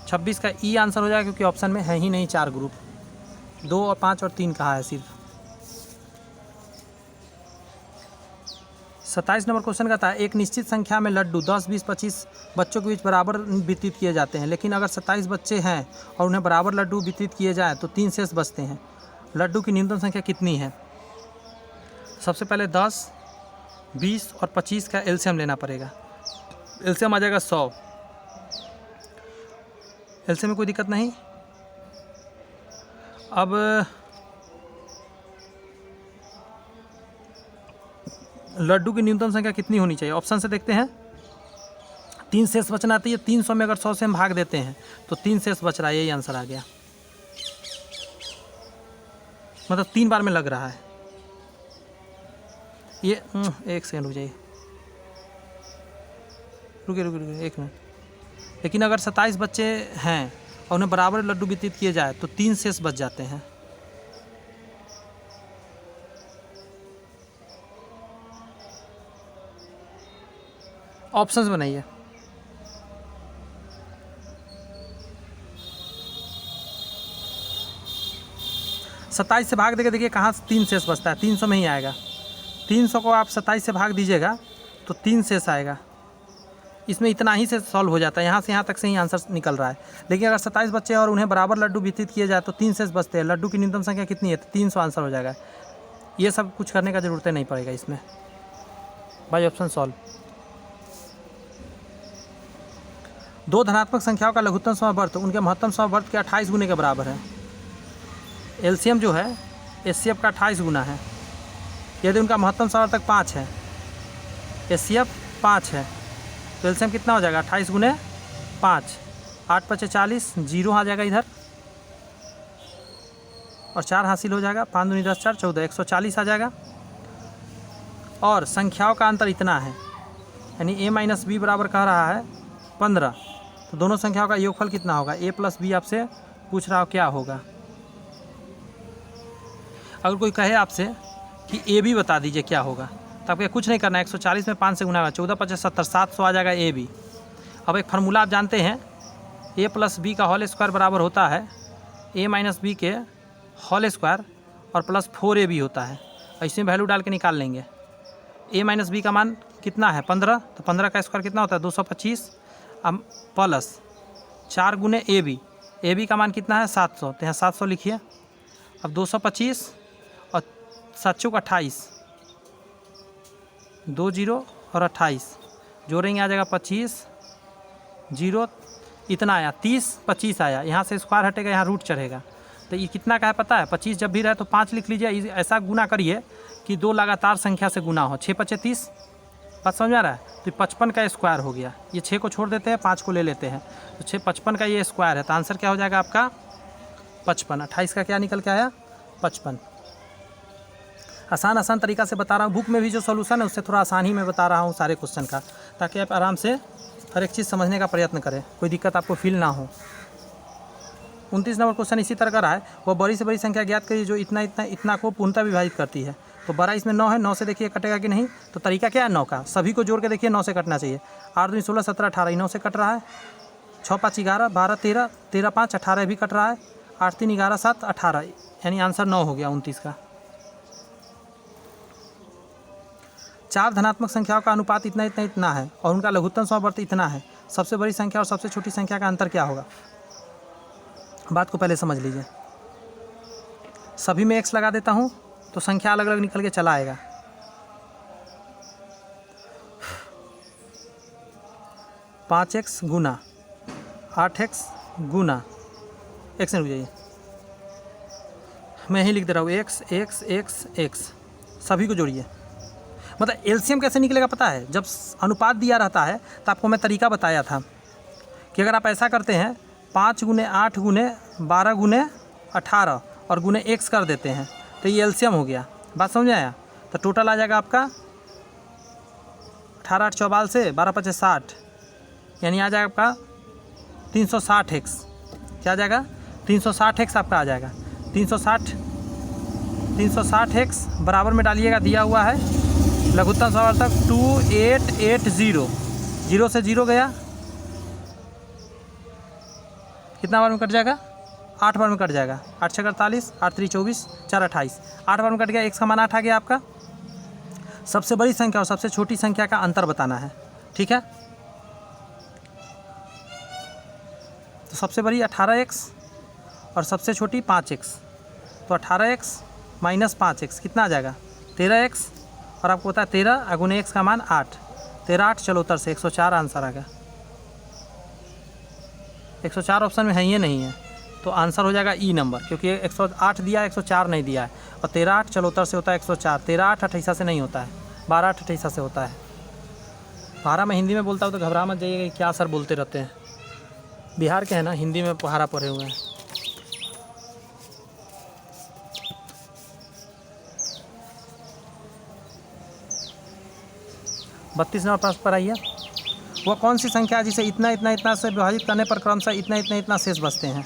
26 का ई आंसर हो जाएगा, क्योंकि ऑप्शन में है ही नहीं 4 ग्रुप। 2 और 5 और 3 कहा है सिर्फ। 27 नंबर क्वेश्चन का था, एक निश्चित संख्या में लड्डू 10 20 25 बच्चों के बीच बराबर वितरित किए जाते हैं, लेकिन अगर 27 बच्चे हैं और उन्हें बराबर लड्डू वितरित किए जाएँ तो 3 शेष बचते हैं। लड्डू की न्यूनतम संख्या कितनी है? सबसे पहले 10 20 और 25 का एलसीएम लेना पड़ेगा। एलसीएम आ जाएगा 100। एलसीएम में कोई दिक्कत नहीं। अब लड्डू की न्यूनतम संख्या कितनी होनी चाहिए, ऑप्शन से देखते हैं। 3 शेष बचना चाहिए। 300 में अगर 100 से हम भाग देते हैं तो 3 शेष बच रहा है, यही आंसर आ गया। मतलब 3 बार में लग रहा है ये। 1 सेकंड हो जाइए, रुकिए 1 मिनट। लेकिन अगर 27 बच्चे हैं और उन्हें बराबर लड्डू वितरित किए जाए तो 3 शेष बच जाते हैं। ऑप्शंस बनाइए। सत्ताईस से भाग देके देखिए कहाँ 3 शेष बचता है। 300 में ही आएगा। 300 को आप 27 से भाग दीजिएगा तो 3 शेष आएगा। इसमें इतना ही से सॉल्व हो जाता है, यहाँ से यहाँ तक से ही आंसर निकल रहा है। लेकिन अगर 27 बच्चे और उन्हें बराबर लड्डू वितरित किए जाए तो 3 शेष बचते हैं। लड्डू की न्यूनतम संख्या कितनी है? 300 आंसर हो जाएगा। ये सब कुछ करने का ज़रूरत नहीं पड़ेगा इसमें। By option solve. 2 धनात्मक संख्याओं का लघुत्तम समवर्त उनके महत्तम समवर्त के 28 गुने के बराबर है। एलसीएम जो है एचसीएफ का 28 गुना है। यदि उनका महत्तम समवर्तक 5 है, एचसीएफ 5 है, तो एलसीएम कितना हो जाएगा? 28 गुने 5, 8 5 40, 0 आ जाएगा इधर और 4 हासिल हो जाएगा। 5 दूनी 10 4 14, 140 आ जाएगा। और संख्याओं का अंतर इतना है, यानी a माइनस बी बराबर कह रहा है 15, तो दोनों संख्याओं का योगफल कितना होगा? a प्लस बी आपसे पूछ रहा हो क्या होगा। अगर कोई कहे आपसे कि ए बी बता दीजिए क्या होगा, तो आपको कुछ नहीं करना है। 140 में 5 से गुना होगा, 14 5 70, 700 आ जाएगा ए बी। अब एक फार्मूला आप जानते हैं, ए प्लस बी का होल स्क्वायर बराबर होता है ए माइनस बी के होल स्क्वायर और प्लस 4ab होता है। इसमें वैल्यू डाल के निकाल लेंगे। ए माइनस बी का मान कितना है? 15, तो 15 का स्क्वायर कितना होता है? 225। अब प्लस 4 गुने ए बी का मान कितना है? 700, तो यहाँ 700 लिखिए। अब 225 और 7 चौक 28, 2 0 और 28 जोड़ेंगे आ जाएगा 25, 0 इतना आया, 30 25 आया। यहाँ से स्क्वायर हटेगा, यहाँ रूट चढ़ेगा, तो ये कितना का है पता है? 25 जब भी रहे तो 5 लिख लीजिए। ऐसा गुना करिए कि 2 लगातार संख्या से गुना हो। 6 5 30, बात समझ में आ रहा है? तो 55 का स्क्वायर हो गया। ये 6 को छोड़ देते हैं, 5 को ले लेते हैं, तो 6 55 का ये स्क्वायर है, तो आंसर क्या हो जाएगा आपका? 55। 28 का क्या निकल के आया? 55। आसान तरीका से बता रहा हूँ। बुक में भी जो सॉल्यूशन है उससे थोड़ा आसान ही मैं बता रहा हूँ सारे क्वेश्चन का, ताकि आप आराम से हर एक चीज़ समझने का प्रयत्न करें, कोई दिक्कत आपको फील ना हो। 29 नंबर क्वेश्चन इसी तरह का रहा है। वह बड़ी से बड़ी संख्या ज्ञात करिए जो इतना को पूर्णतः विभाजित करती है। तो 12 इसमें 9 है, 9 से देखिए कटेगा कि नहीं। तो तरीका क्या है 9 का? सभी को जोड़ के देखिए 9 से कटना चाहिए। 8 2 16 17 18, 9 से कट रहा है। 6 5 11, 12 13, 13 5 18 भी कट रहा है। 8 3 11 7 18, यानी आंसर 9 हो गया 29 का। 4 धनात्मक संख्याओं का अनुपात इतना है और उनका लघुत्तम समवर्त इतना है। सबसे बड़ी संख्या और सबसे छोटी संख्या का अंतर क्या होगा? बात को पहले समझ लीजिए। सभी में x लगा देता हूँ तो संख्या अलग अलग निकल के चला आएगा। पाँच एक्स गुना 8x गुना, एक से रुक जाइए, मैं ही लिख दे रहा हूँ एक्स एक्स एक्स एक्स, सभी को जोड़िए। मतलब एलसीएम कैसे निकलेगा पता है? जब अनुपात दिया रहता है तो आपको मैं तरीका बताया था कि अगर आप ऐसा करते हैं 5 गुने 8 गुने 12 गुने 18 और गुने एक्स कर देते हैं तो ये एलसीएम हो गया। बात समझ आया? तो टोटल आ जाएगा आपका 18 8 44 से 12 5 60, यानी आ जाएगा आपका 360 एक्स। क्या आ जाएगा? 360 एक्स आपका आ जाएगा। 360 एक्स बराबर में डालिएगा, दिया हुआ है लघुत्तम समावर्तक 2880, 0 से 0 गया, कितना बार में कट जाएगा? 8 बार में कट जाएगा। 8 6 48, 8 3 24, 4 28, 8 बार में कट गया। एक्स का मान 8 आ गया आपका। सबसे बड़ी संख्या और सबसे छोटी संख्या का अंतर बताना है, ठीक है? तो सबसे बड़ी 18x और सबसे छोटी 5x, तो 18x माइनस 5x कितना आ जाएगा? 13x, और आपको पता है 13 गुने x का मान 8, 13 8 चलो उत्तर से 104 आंसर आ गया। 104 ऑप्शन में है ये नहीं है, तो आंसर हो जाएगा ई नंबर, क्योंकि 108 दिया है 104 नहीं दिया है, और 13 8 चलो उत्तर से होता है 104। 13 8 28 से नहीं होता है, 12 8 28 से होता है। 12 मैं हिंदी में बोलता हूँ तो घबरा मत जाइएगा, क्या सर बोलते रहते हैं, बिहार के हैं ना, हिंदी में पहाड़ा पढ़े हुए हैं। बत्तीस नंबर प्रश्न पर आइए। वह कौन सी संख्या है जिसे इतना इतना इतना से विभाजित करने पर क्रमशः इतना इतना इतना शेष बचते हैं?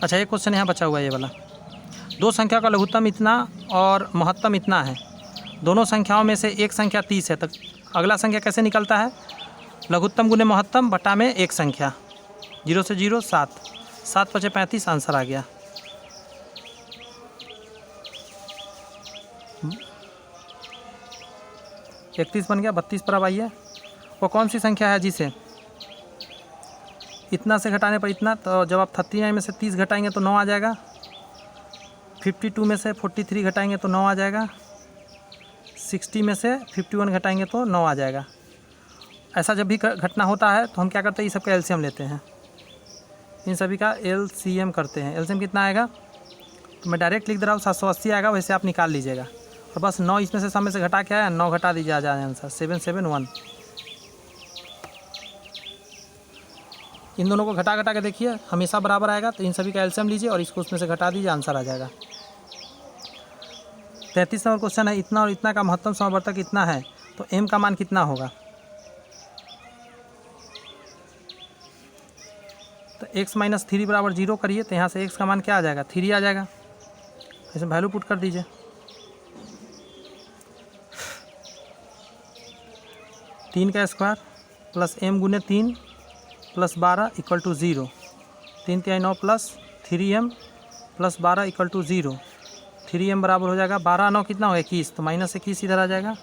अच्छा, एक क्वेश्चन यहाँ बचा हुआ है ये वाला। दो संख्या का लघुत्तम इतना और महत्तम इतना है, दोनों संख्याओं में से एक संख्या 30 है, तो अगला संख्या कैसे निकलता है? लघुत्तम गुने महत्तम बटा में एक संख्या, 0 से 0 7, 7 5 35 आंसर आ गया। इकतीस बन गया। 32 पर अब आइए। वो कौन सी संख्या है जिसे इतना से घटाने पर इतना, तो जब आप 39 में से 30 घटाएंगे तो 9 आ जाएगा। 52 में से 43 घटाएंगे तो 9 आ जाएगा। 60 में से 51 घटाएंगे तो 9 आ जाएगा। ऐसा जब भी घटना होता है तो हम क्या करते हैं, ये सबका एलसीएम लेते हैं, इन सभी का एलसीएम करते हैं। एलसीएम कितना आएगा? तो मैं डायरेक्ट लिख दे रहा हूँ 780 आएगा, वैसे आप निकाल लीजिएगा। और बस 9 इसमें से सब में से घटा के आया, 9 घटा दीजिए, आ जाए आंसर 771। इन दोनों को घटा घटा के देखिए, हमेशा बराबर आएगा, तो इन सभी का एलसीएम लीजिए और इसको उसमें से घटा दीजिए, आंसर आ जाएगा। 33 नंबर क्वेश्चन है, इतना और इतना का महत्तम समावर्तक इतना है तो m का मान कितना होगा? तो x माइनस 3 बराबर 0 करिए, तो यहाँ से x का मान क्या आ जाएगा? 3 आ जाएगा। इसमें वैल्यू पुट कर दीजिए। तीन का स्क्वायर प्लस m गुने 3 plus 12 equal to 0, 3 3 9 plus 3m plus 12 equal to 0। 3m बराबर हो जाएगा 12 9 कितना होगा? 21, तो माइनस 21 इधर आ जाएगा,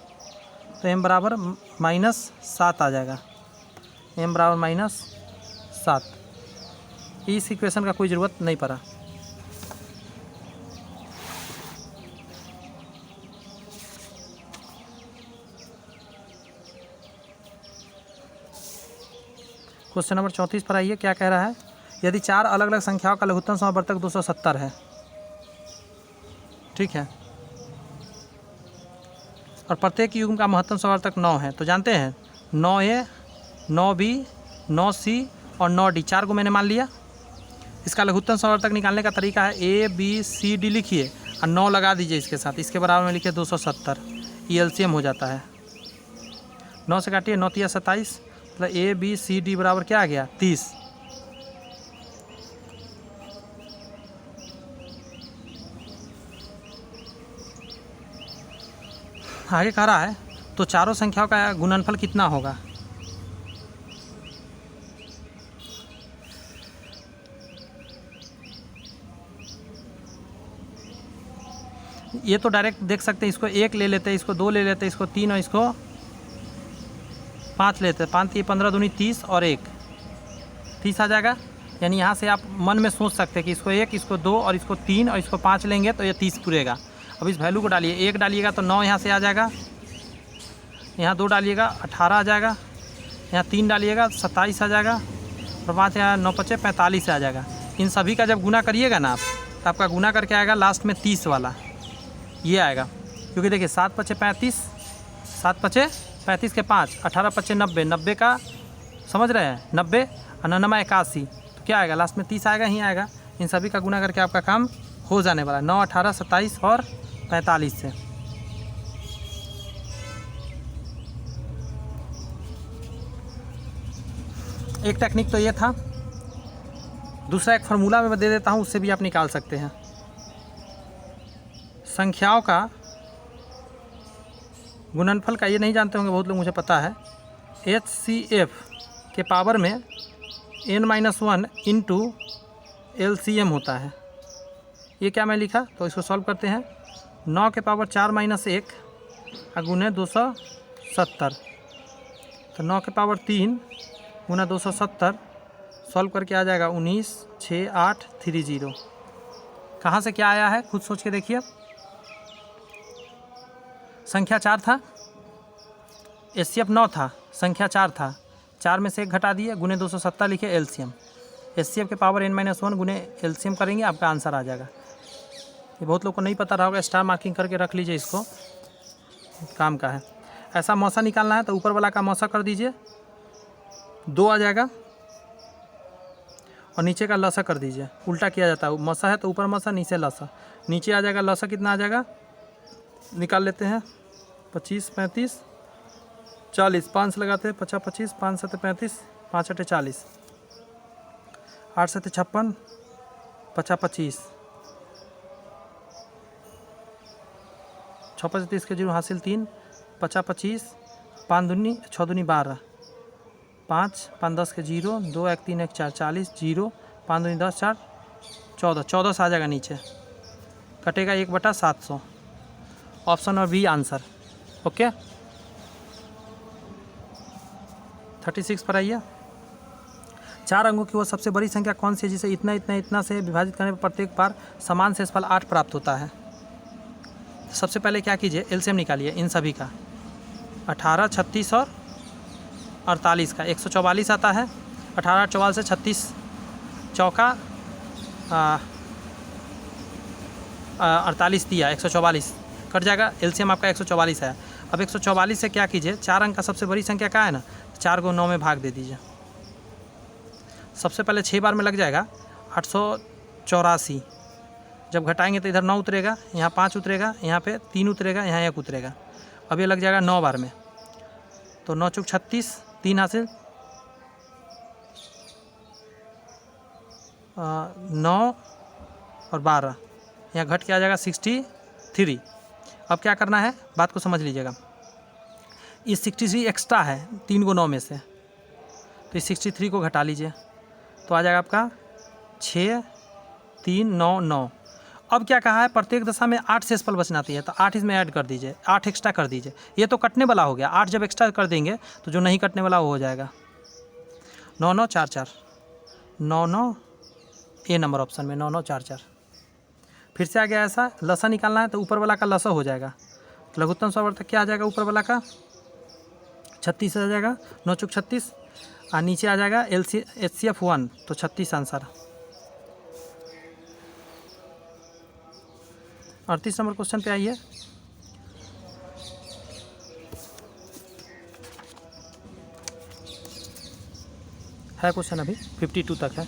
तो m बराबर -7 आ जाएगा। m बराबर -7। इस इक्वेशन का कोई ज़रूरत नहीं पड़ा। क्वेश्चन नंबर 34 पर आइए। क्या कह रहा है? यदि 4 अलग अलग संख्याओं का लघुत्तम समावर्तक 270 है, ठीक है, और प्रत्येक युग्म का महत्तम समावर्तक 9 है, तो जानते हैं 9A 9B 9C और 9D, 4 को मैंने मान लिया। इसका लघुत्तम समावर्तक निकालने का तरीका है ABCD लिखिए और 9 लगा दीजिए इसके साथ, इसके बराबर में लिखिए 270, ये एलसीएम हो जाता है। 9 से काटिए, 9 3 27, मतलब ABCD बराबर क्या आ गया? 30। आगे कह रहा है तो चारों संख्याओं का गुणनफल कितना होगा? ये तो डायरेक्ट देख सकते हैं, इसको 1 ले लेते हैं, इसको 2 ले लेते हैं, इसको 3 और इसको 5 लेते हैं। 5 3 15 दूनी 30 और 1 30 आ जाएगा। यानी यहाँ से आप मन में सोच सकते हैं कि इसको 1, इसको 2 और इसको 3 और इसको 5 लेंगे तो ये 30 पूरेगा। अब इस वैल्यू को डालिए, 1 डालिएगा तो 9 यहाँ से आ जाएगा, यहाँ 2 डालिएगा 18 आ जाएगा, यहाँ 3 डालिएगा 27 आ जाएगा, और 5 यहाँ 9 पचे 45 आ जाएगा। इन सभी का जब गुना करिएगा ना आप, तो आपका गुना करके आएगा लास्ट में 30 वाला, ये आएगा। क्योंकि देखिए 7 पचे 35, 7 पचे 35 के 5, 18 पचे 90, 90 का समझ रहे हैं 90 और 9 81, तो क्या आएगा लास्ट में 30 आएगा ही आएगा। इन सभी का गुना करके आपका काम हो जाने वाला है 9, 18, 27 और 45 से। एक टेक्निक तो ये था, दूसरा एक फार्मूला मैं दे देता हूँ, उससे भी आप निकाल सकते हैं। संख्याओं का गुणनफल का ये नहीं जानते होंगे बहुत लोग, मुझे पता है। HCF के पावर में n-1 इंटू LCM होता है। ये क्या मैं लिखा, तो इसको सॉल्व करते हैं। 9 के पावर 4 - 1 गुने 270, तो 9 के पावर 3 गुना 270 सॉल्व करके आ जाएगा 19,6830। कहाँ से क्या आया है खुद सोच के देखिए। संख्या 4 था, HCF 9 था, संख्या 4 था, 4 में से 1 घटा दिए, गुने 270 लिखे LCM। HCF के पावर n-1 गुने LCM करेंगे, आपका आंसर आ जाएगा। ये बहुत लोग को नहीं पता रहा होगा, स्टार मार्किंग करके रख लीजिए, इसको काम का है। ऐसा मौसा निकालना है तो ऊपर वाला का मौसा कर दीजिए, 2 आ जाएगा, और नीचे का लसा कर दीजिए। उल्टा किया जाता है, मौसा है तो ऊपर मौसा नीचे लसा, नीचे आ जाएगा लसा। कितना आ जाएगा निकाल लेते हैं, 25, 35, 40, 5 लगाते हैं, 50, 25, 5 7 35, 5 8 40, 8 7 56, 50 25, 6 5 30 के 0 हासिल 3, 50 25, 5 दूनी 6 दूनी 12, 5 5 10 के 0, 2 1 3 1 4 40, 0 5 दूनी 10 4 14, 14 से आ जाएगा नीचे, कटेगा 1/700। ऑप्शन और बी आंसर। ओके 36 पर आइए। 4 अंकों की वो सबसे बड़ी संख्या कौन सी है जिसे इतना इतना इतना से विभाजित करने पर प्रत्येक बार समान शेषफल 8 प्राप्त होता है। सबसे पहले क्या कीजिए, एलसीएम निकालिए इन सभी का। 18, 36 और 48 का 144 आता है। 18 44 से 36 चौका 48 दिया, 144 कट जाएगा। एलसीएम आपका 144 है। अब 144 से क्या कीजिए, 4 अंक का सबसे बड़ी संख्या क्या है ना, 4 को 9 में भाग दे दीजिए। सबसे पहले 6 बार में लग जाएगा 884। जब घटाएंगे तो इधर 9 उतरेगा, यहाँ 5 उतरेगा, यहाँ पे 3 उतरेगा, यहाँ 1 उतरेगा। अब ये लग जाएगा 9 बार में, तो 9 चौक 36, 3 हासिल 9 और 12, यहाँ घट के आ जाएगा 63। अब क्या करना है, बात को समझ लीजिएगा। इस 63 एक्स्ट्रा है 3 को 9 में से, तो इस 63 को घटा लीजिए तो आ जाएगा आपका 6 3 9 9। अब क्या कहा है, प्रत्येक दशा में 8 शेषफल बचना चाहिए, तो 8 इसमें ऐड कर दीजिए, 8 एक्स्ट्रा कर दीजिए। ये तो कटने वाला हो गया, 8 जब एक्स्ट्रा कर देंगे तो जो नहीं कटने वाला वो हो जाएगा 9 9 4 4 9 9, ए नंबर ऑप्शन में 9 9 4 4। फिर से आ गया ऐसा, लसा निकालना है तो ऊपर वाला का लसा हो जाएगा, तो लघुत्तम स्वर्तक क्या आ जाएगा, ऊपर वाला का 36 आ जाएगा, 9 चौक 36, और नीचे आ जाएगा HCF 1, तो 36 आंसर। 38 नंबर क्वेश्चन पे आइए। है क्वेश्चन अभी 52 तक है।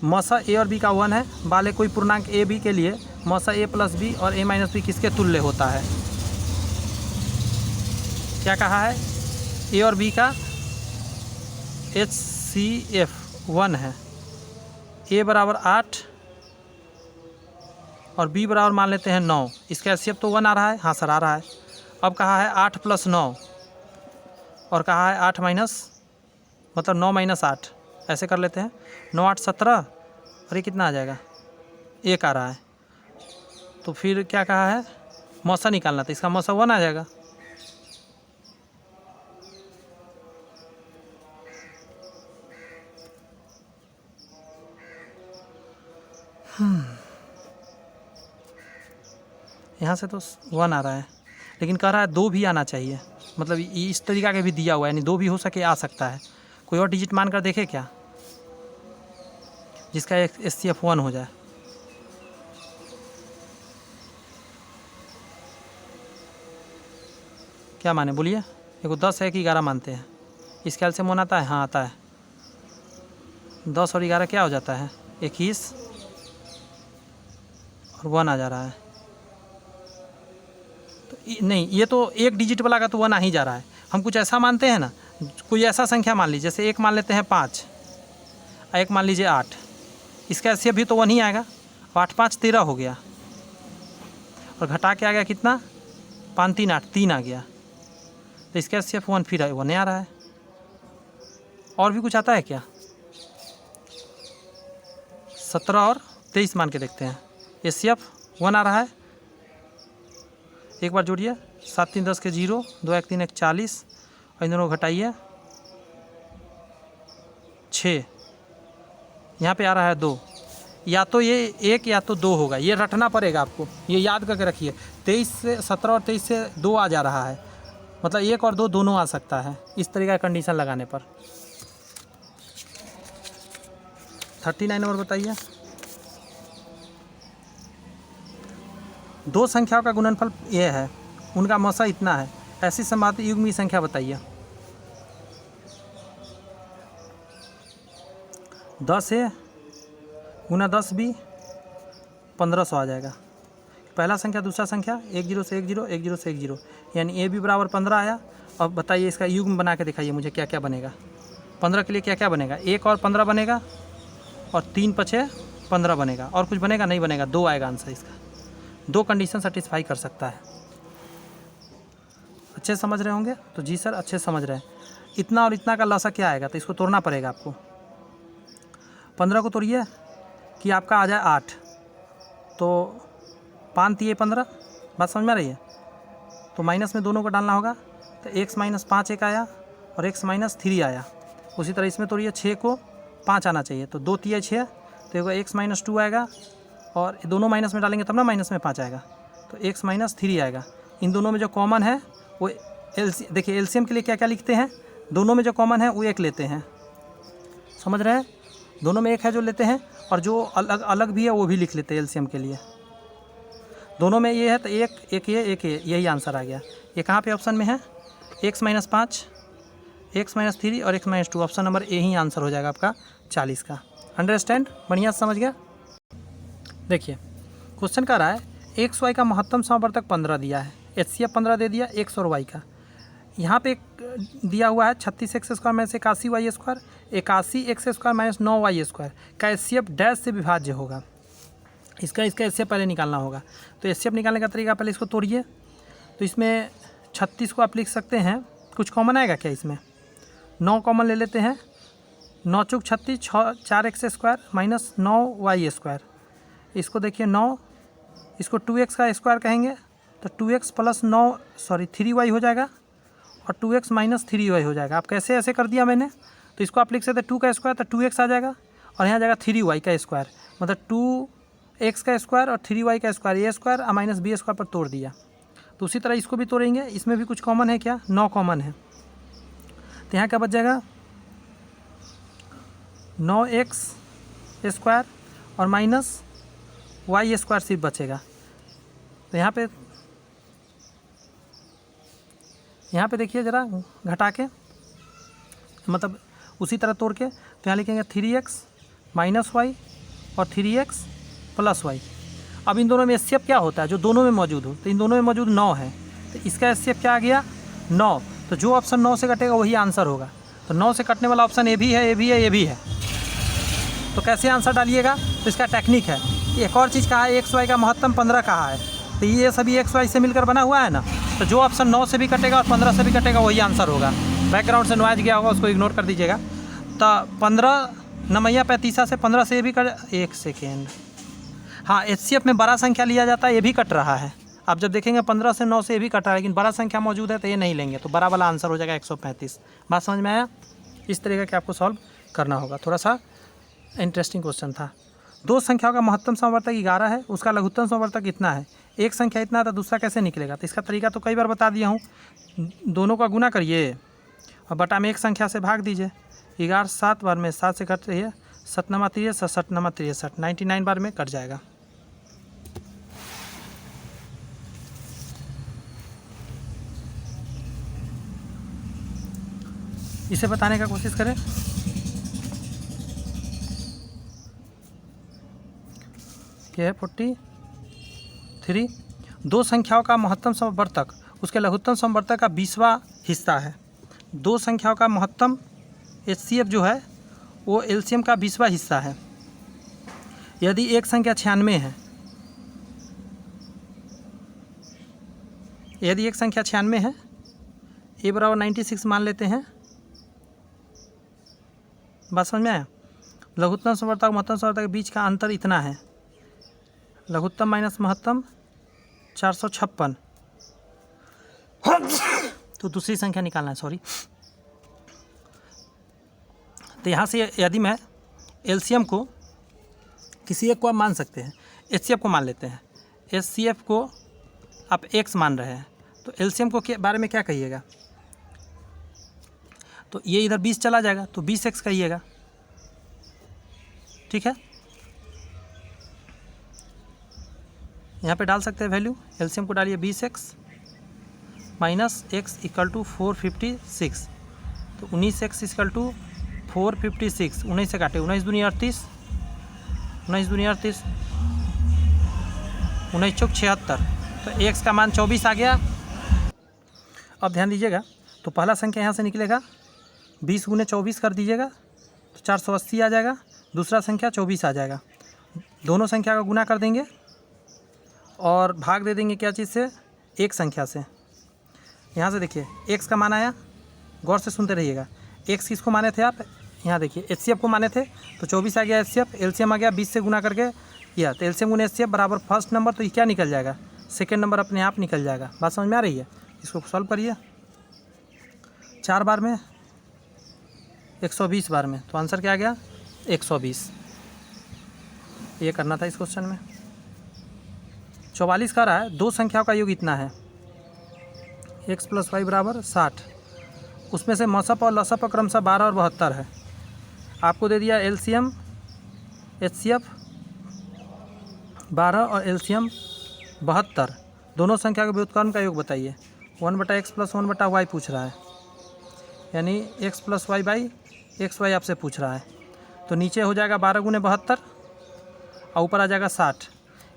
मौसा ए और बी का 1 है, वाले कोई पूर्णांक ए बी के लिए मौसा ए प्लस बी और ए माइनस बी किसके तुल्य होता है। क्या कहा है, ए और बी का HCF 1 है, ए बराबर 8 और बी बराबर मान लेते हैं 9। इसका HCF तो 1 आ रहा है, हाँ सर आ रहा है। अब कहा है 8 + 9 और कहा है 8 माइनस, मतलब 9 - 8, ऐसे कर लेते हैं। 9 8 17 और ये कितना आ जाएगा, 1 आ रहा है। तो फिर क्या कहा है, मौसा निकालना था, इसका मौसा 1 आ जाएगा। यहाँ से तो 1 आ रहा है, लेकिन कह रहा है 2 भी आना चाहिए, मतलब इस तरीका के भी दिया हुआ है, यानी 2 भी हो सके आ सकता है। कोई और डिजिट मान कर देखे क्या जिसका HCF 1 हो जाए। क्या माने बोलिए, देखो 10 है कि 11 मानते हैं, इस कैल्शियम 1 आता है, हाँ आता है। 10 और 11 क्या हो जाता है 21 और 1 आ जा रहा है। तो नहीं, ये तो एक डिजिट वाला का तो 1 आ ही जा रहा है। हम कुछ ऐसा मानते हैं ना, कोई ऐसा संख्या मान लीजिए, जैसे एक मान लेते हैं 5 और एक मान लीजिए 8, इसका HCF भी तो 1 ही आएगा। 8 5 13 हो गया, और घटा के आ गया कितना 5 3 8 3 आ गया, तो इसका HCF 1 फिर 1 आ रहा है। और भी कुछ आता है क्या, 17 और 23 मान के देखते हैं, HCF 1 आ रहा है। एक बार जोड़िए, 7 3 10 के 0, 2 1 3 1 40, और इन दोनों को घटाइए 6, यहाँ पे आ रहा है 2। या तो ये 1 या तो 2 होगा, ये रटना पड़ेगा आपको, ये याद करके रखिए। 23 से 17 और 23 से 2 आ जा रहा है, मतलब 1 और 2 दोनों आ सकता है इस तरीके का कंडीशन लगाने पर। 39 नंबर बताइए। 2 संख्याओं का गुणनफल ये है, उनका मौसा इतना है, ऐसी समबाहु युग्मी संख्या बताइए। 10 है गुना 10 भी 1500 आ जाएगा। पहला संख्या दूसरा संख्या 1 0 से 1 0 1 0 से 1 0, यानी ए भी बराबर 15 आया। अब बताइए इसका युग्म बना के दिखाइए मुझे क्या क्या बनेगा। 15 के लिए क्या क्या बनेगा, 1 और 15 बनेगा, और 3 पछे 15 बनेगा, और कुछ बनेगा नहीं बनेगा, 2 आएगा आंसर इसका। 2 कंडीशन सेटिस्फाई कर सकता है। अच्छे समझ रहे होंगे तो जी सर अच्छे समझ रहे हैं। इतना और इतना का लसा क्या आएगा, तो इसको तोड़ना पड़ेगा आपको। 15 को तोड़िए कि आपका आ जाए 8, तो 5 3 15, बात समझ में आ रही है। तो माइनस में दोनों को डालना होगा, तो x माइनस 5 एक आया और x माइनस 3 आया। उसी तरह इसमें तोड़िए, 6 को 5 आना चाहिए, तो 2 3 6, तो x माइनस 2 आएगा, और दोनों माइनस में डालेंगे तब ना माइनस में 5 आएगा, तो x माइनस 3 आएगा। इन दोनों में जो कॉमन है वो देखिए एलसीएम के लिए क्या क्या लिखते हैं, दोनों में जो कॉमन है वो 1 लेते हैं, समझ रहे हैं। दोनों में 1 है जो लेते हैं, और जो अलग अलग भी है वो भी लिख लेते हैं एलसीएम के लिए। दोनों में ये है तो 1 1 ये 1 ये, यही आंसर आ गया। ये कहाँ पे ऑप्शन में है, x माइनस 5 x माइनस 3 और x minus 2, option number A he answer हो जाएगा आपका 40 का। अंडरस्टैंड, बढ़िया समझ गया। देखिए क्वेश्चन कह रहा है एक्स वाई का महत्तम समवर्तक 15 दिया है, HCF 15 दे दिया एक्स और वाई का। यहाँ पे दिया हुआ है 36 X square minus 81 Y square, 81 X square minus 9 Y square का HCF डैश से विभाज्य होगा। इसका HCF पहले निकालना होगा। तो HCF निकालने का तरीका, पहले इसको तोड़िए। तो इसमें 36 को आप लिख सकते हैं, कुछ कॉमन आएगा क्या इसमें, 9 कॉमन ले लेते हैं, 9 चौक 36, 4 X square minus 9 Y square. इसको देखिए 9, इसको 2x का स्क्वायर कहेंगे, तो 2x प्लस 3 वाई हो जाएगा, और 2x माइनस 3 वाई हो जाएगा। आप कैसे ऐसे कर दिया मैंने, तो इसको आप लिख सकते हैं 2 का स्क्वायर, तो 2x आ जाएगा, और यहाँ जाएगा 3 वाई का स्क्वायर, मतलब 2x का स्क्वायर और 3 वाई का स्क्वायर, ए स्क्वायर और माइनस बी स्क्वायर पर तोड़ दिया। तो उसी तरह इसको भी तोड़ेंगे, इसमें भी कुछ कॉमन है क्या, 9 कॉमन है, तो यहाँ क्या बच जाएगा 9x स्क्वायर और माइनस वाई स्क्वायर सिर्फ बचेगा। तो यहाँ पे देखिए ज़रा घटा के, मतलब उसी तरह तोड़ के, तो यहाँ लिखेंगे 3x माइनस वाई और 3x प्लस वाई। अब इन दोनों में HCF क्या होता है, जो दोनों में मौजूद हो, तो इन दोनों में मौजूद 9 है, तो इसका HCF क्या आ गया 9। तो जो ऑप्शन 9 से कटेगा वही आंसर होगा। तो 9 से कटने वाला ऑप्शन ए भी है, ए भी है, ए भी है। तो कैसे आंसर डालिएगा, तो इसका टेक्निक है। एक और चीज़ कहा है, एक्स वाई का महत्तम 15 कहा है, तो ये सभी एक्स वाई से मिलकर बना हुआ है ना, तो जो ऑप्शन 9 से भी कटेगा और 15 से भी कटेगा वही आंसर होगा। बैकग्राउंड से नॉइज गया होगा, उसको इग्नोर कर दीजिएगा। तो 15 नमैया 35 से 15 से ये भी कट, एक सेकेंड, हाँ HCF में बड़ा संख्या लिया जाता है, ये भी कट रहा है। आप जब देखेंगे 15 से 9 से ये भी कट रहा है, लेकिन बड़ा संख्या मौजूद है तो ये नहीं लेंगे, तो बड़ा वाला आंसर हो जाएगा 135। बात समझ में आया। इस तरीके के आपको सॉल्व करना होगा। थोड़ा सा इंटरेस्टिंग क्वेश्चन था। 2 संख्याओं का महत्तम समवर्तक 11 है, उसका लघुत्तम समवर्तक कितना है। एक संख्या इतना था, दूसरा कैसे निकलेगा? तो इसका तरीका तो कई बार बता दिया हूँ। दोनों का गुना करिए और बटा में एक संख्या से भाग दीजिए। 11 7 बार में 7 से कट रही है, 7 नमा 63, 7 नमा 63, 99 बार में कट जाएगा। इसे बताने का कोशिश करें। यह है 43। दो संख्याओं का महत्तम समवर्तक उसके लघुत्तम समवर्तक का 20वां हिस्सा है। दो संख्याओं का महत्तम HCF जो है वो LCM का 20वां हिस्सा है। यदि एक संख्या 96 है, यदि एक संख्या 96 है, A बराबर 96 मान लेते हैं। बात समझ में आया? लघुत्तम समवर्तक और महत्तम समवर्तक के बीच का अंतर इतना है, लघुत्तम माइनस महत्तम 456। तो दूसरी संख्या निकालना है, सॉरी। तो यहाँ से यदि मैं LCM को किसी एक को आप मान सकते हैं, HCF को मान लेते हैं। HCF को आप x मान रहे हैं, तो LCM को के बारे में क्या कहिएगा? तो ये इधर 20 चला जाएगा, तो 20x कहिएगा, ठीक है। यहाँ पे डाल सकते हैं वैल्यू, LCM को डालिए 20x minus x equal to 456। तो 19x इक्वल टू 456, 19 से काटे, 19 दूनी 38, 19 दूनी 38, 19 चौक 76। तो x का मान 24 आ गया। अब ध्यान दीजिएगा, तो पहला संख्या यहाँ से निकलेगा, 20 गुने 24 कर दीजिएगा तो 480 आ जाएगा। दूसरा संख्या 24 आ जाएगा। दोनों संख्या का गुना कर देंगे और भाग दे देंगे क्या चीज़ से? एक संख्या से। यहाँ से देखिए x का मान आया, गौर से सुनते रहिएगा। x किसको माने थे आप? यहाँ देखिए HCF को माने थे, तो 24 आ गया HCF, LCM आ गया 20 से गुना करके यह, तो LCM गुने HCF बराबर फर्स्ट नंबर, तो ये क्या निकल जाएगा? सेकेंड नंबर अपने आप निकल जाएगा। बात समझ में आ रही है? इसको सॉल्व करिए। 4 बार में 120 बार में, तो आंसर क्या आ गया? 120। ये करना था इस क्वेश्चन में। 44 का रहा है, दो संख्याओं का योग इतना है, x + y बराबर 60। उसमें से मसप और लसप क्रमशः 12 और 72 है। आपको दे दिया LCM HCF 12 और LCM 72। दोनों संख्या के व्युत्क्रम का योग बताइए। 1/x + 1/y पूछ रहा है, यानी x + y xy आपसे पूछ रहा है। तो नीचे हो जाएगा 12 गुने 72 और ऊपर आ जाएगा 60,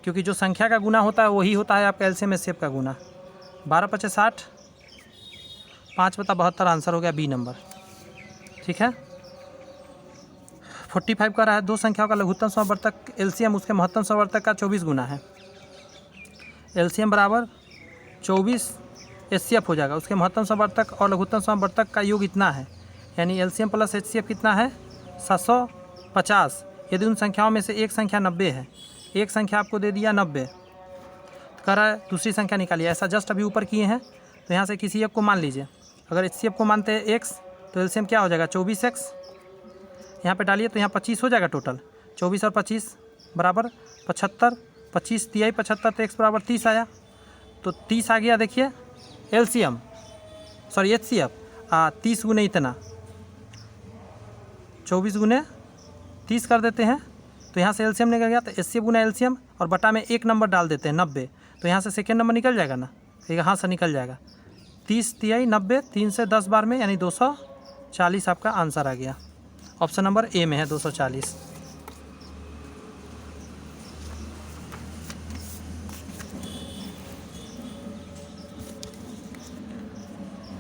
क्योंकि जो संख्या का गुना होता है वही होता है आपका LCM HCF का गुना। 12 × 5 = 60, 5/72 आंसर हो गया बी नंबर, ठीक है। 45 का रहा है, दो संख्याओं का लघुत्तम समवर्तक LCM उसके महत्तम समवर्तक का 24 गुना है। LCM बराबर 24 HCF हो जाएगा, उसके महत्तम समवर्तक और लघुत्तम समवर्तक का योग इतना है, यानी LCM + HCF कितना है? 750। यदि उन संख्याओं में से एक संख्या 90 है, एक संख्या आपको दे दिया 90, कह रहा है दूसरी संख्या निकालिए। ऐसा जस्ट अभी ऊपर किए हैं, तो यहाँ से किसी एक को मान लीजिए। अगर HCF को मानते हैं x, तो LCM क्या हो जाएगा? 24x। यहाँ पे डालिए तो यहाँ 25 हो जाएगा टोटल। 24 और 25 बराबर 75, 25 तिहाई 75, तो x बराबर 30 आया। तो 30 आ गया। देखिए LCM सॉरी HCF 30 गुने इतना, 24 गुने 30 कर देते हैं, तो यहाँ से LCM निकल गया। तो HCF गुना LCM और बटा में एक नंबर डाल देते हैं 90, तो यहाँ से सेकेंड नंबर निकल जाएगा ना, यहाँ से निकल जाएगा। 30 तिहाई 90, 3 से 10 बार में, यानी 240 आपका आंसर आ गया। ऑप्शन नंबर ए में है 240।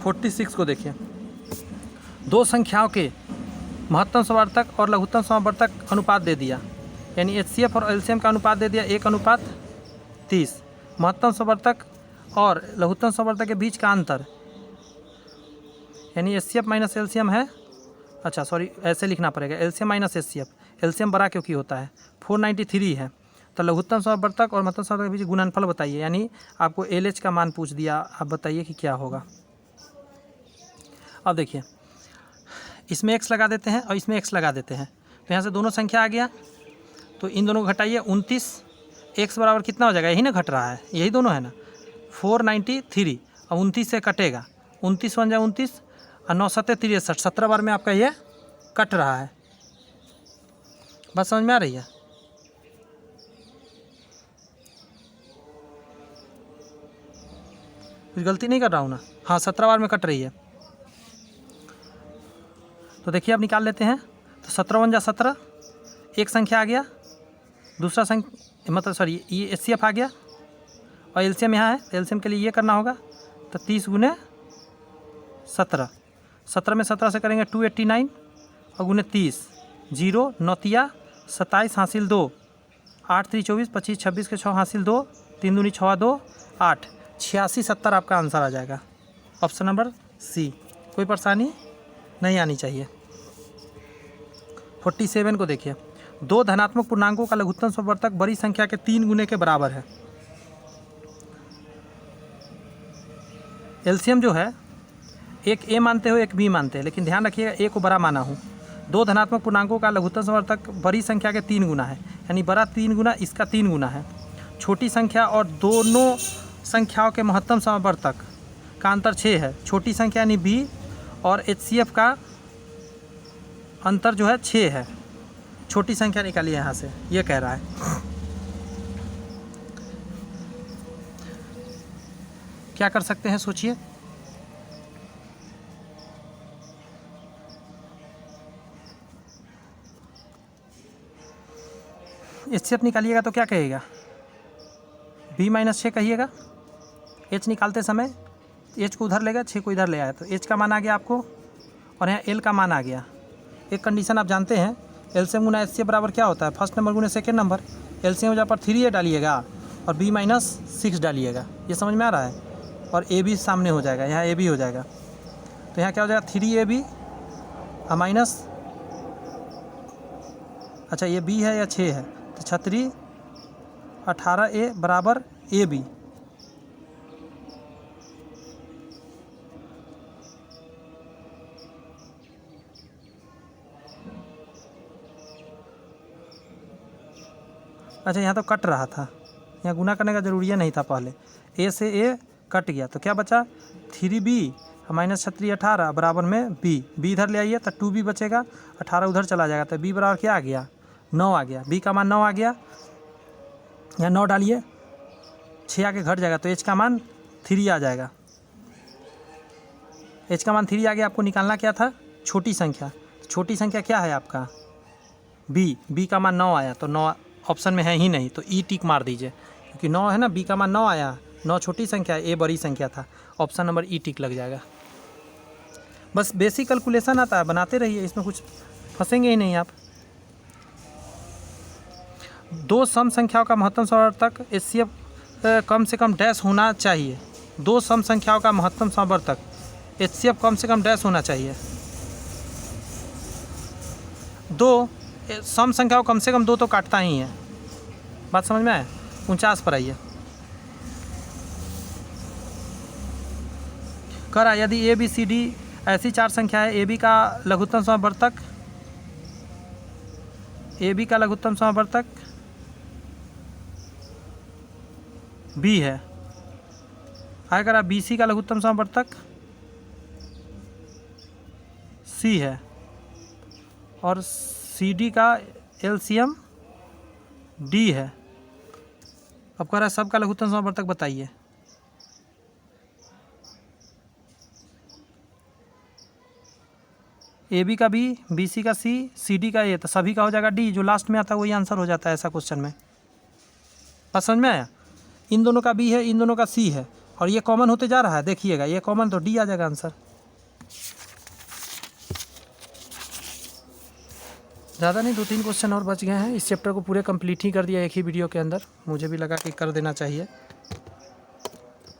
(46) को देखिए, दो संख्याओं के महत्तम समवर्तक और लघुत्तम समवर्तक अनुपात दे दिया, यानी HCF और LCM का अनुपात दे दिया 1:30। महत्तम समवर्तक और लघुत्तम समवर्तक के बीच का अंतर, यानी HCF माइनस LCM है, अच्छा सॉरी ऐसे लिखना पड़ेगा, LCM माइनस HCF, LCM बड़ा क्योंकि होता है, 493 है। तो लघुत्तम समवर्तक और महत्तम समवर्तक के बीच गुणनफल बताइए, यानी आपको LH का मान पूछ दिया, आप बताइए कि क्या होगा। अब देखिए इसमें x लगा देते हैं और इसमें x लगा देते हैं, तो यहाँ से दोनों संख्या आ गया, तो इन दोनों को घटाइए। 29 x बराबर कितना हो जाएगा, यही ना घट रहा है, यही दोनों है ना, 493। अब 29 से कटेगा, 29 बन जाए 29 और 9 7 63, 17 बार में आपका ये कट रहा है। बात समझ में आ रही है? कुछ गलती नहीं कर रहा हूँ ना? हाँ, 17 बार में कट रही है। तो देखिए अब निकाल लेते हैं। तो 17 बन जा 17, एक संख्या आ गया, दूसरा संख्या मतलब सॉरी ये HCF आ गया और एलसीएम यहाँ है। एलसीएम के लिए ये करना होगा, तो 30 गुने 17, 17 में 17 से करेंगे 289 और गुने 30, 0 9 27 हासिल 2, 8 3 24 25 26 के 6 हासिल 2, 3 दूनी 6 2 8, 86 70 आपका आंसर आ जाएगा। Option number C. कोई परेशानी नहीं आनी चाहिए। 47 को देखिए, दो धनात्मक पूर्णांकों का लघुत्तम समवर्तक बड़ी संख्या के 3 गुने के बराबर है। एलसीएम जो है, एक ए मानते हो एक बी मानते हैं, लेकिन ध्यान रखिएगा ए को बड़ा माना हूँ। दो धनात्मक पूर्णांकों का लघुत्तम समवर्तक बड़ी संख्या के 3 गुना है, यानी बड़ा 3 गुना इसका 3 गुना है। छोटी संख्या और दोनों संख्याओं के महत्तम समवर्तक का अंतर 6 है। छोटी संख्या यानी बी और HCF का अंतर जो है 6 है। छोटी संख्या निकालिए यहाँ से, ये कह रहा है। क्या कर सकते हैं सोचिए। HCF निकालिएगा तो क्या कहेगा, B-6 कहिएगा। H निकालते समय H को उधर लेगा, 6 को इधर ले आया, तो H का मान आ गया आपको और यहाँ L का मान आ गया। एक कंडीशन आप जानते हैं, एलसीएम गुना HCF बराबर क्या होता है, फर्स्ट नंबर गुना सेकेंड नंबर। एलसीएम जहाँ पर 3A डालिएगा और B-6 डालिएगा, ये समझ में आ रहा है। और AB सामने हो जाएगा, यहाँ AB हो जाएगा, तो यहाँ क्या हो जाएगा 3AB माइनस, अच्छा ये B है या 6 है, तो 36 18A बराबर AB। अच्छा यहाँ तो कट रहा था, यहाँ गुना करने का जरूरी नहीं था, पहले A से A कट गया, तो क्या बचा 3B माइनस 36 18 बराबर में B इधर ले आइए तो 2B बचेगा, 18 उधर चला जाएगा, तो B बराबर क्या आ गया 9 आ गया। B का मान 9 आ गया, यहाँ 9 डालिए, 6 आके घट जाएगा, तो H का मान 3 आ जाएगा। H का मान 3 आ गया। आपको निकालना क्या था, छोटी संख्या। छोटी संख्या क्या है आपका B का मान 9 आया, तो 9 ऑप्शन में है ही नहीं, तो E टिक मार दीजिए, क्योंकि 9 है ना, B का मान 9 आया, 9 छोटी संख्या है, A बड़ी संख्या था, ऑप्शन नंबर E टिक लग जाएगा। बस बेसिक कैलकुलेशन आता है, बनाते रहिए, इसमें कुछ फंसेंगे ही नहीं आप। दो सम संख्याओं का महत्तम समवर्तक HCF कम से कम डैश होना चाहिए। दो सम संख्याओं का महत्तम समवर्तक HCF कम से कम डैश होना चाहिए। दो सम संख्याओं कम से कम 2 तो काटता ही है। बात समझ में आए? 49 पर आइए। करा यदि ABCD ऐसी 4 संख्या है, AB का लघुत्तम समवर्तक B है, आगे करा BC का लघुत्तम समवर्तक C है और CD का LCM D है। अब कह रहा है सबका लघुत्तम समवर्तक बताइए। AB का B, BC का C, CD का A, तो सभी का हो जाएगा D, जो लास्ट में आता है वही आंसर हो जाता है ऐसा क्वेश्चन में। बात समझ में आया? इन दोनों का B है, इन दोनों का C है और ये कॉमन होते जा रहा है, देखिएगा ये कॉमन, तो D आ जाएगा आंसर। ज़्यादा नहीं, 2-3 क्वेश्चन और बच गए हैं। इस चैप्टर को पूरे कंप्लीट ही कर दिया एक ही वीडियो के अंदर। मुझे भी लगा कि कर देना चाहिए,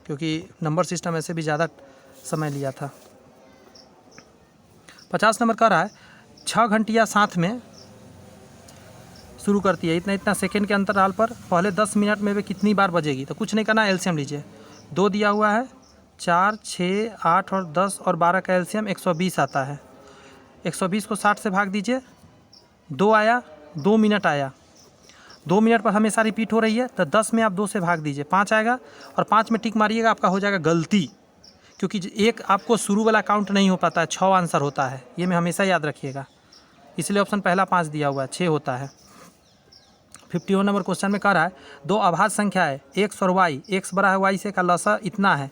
क्योंकि नंबर सिस्टम ऐसे भी ज़्यादा समय लिया था। 50 नंबर का रहा है, 6 घंटियाँ साथ में शुरू करती है, इतना सेकेंड के अंतराल पर पहले 10 मिनट में वे कितनी बार बजेगी। तो कुछ नहीं करना, एलसीएम लीजिए। 2 दिया हुआ है, 4 6 8 और 10 और 12 का एलसीएम 120 आता है। 120 को 60 से भाग दीजिए, 2 आया, 2 मिनट आया, 2 मिनट पर हमेशा रिपीट हो रही है, तो 10 में आप 2 से भाग दीजिए, 5 आएगा, और 5 में टिक मारिएगा, आपका हो जाएगा गलती, क्योंकि एक आपको शुरू वाला काउंट नहीं हो पाता है, 6 आंसर होता है, ये मैं हमेशा याद रखिएगा, इसलिए ऑप्शन पहला 5 दिया हुआ है, 6 होता है। 51 नंबर क्वेश्चन में कह रहा है 2 अभाज्य संख्या है x और y, x बड़ा है y से का लसा इतना है,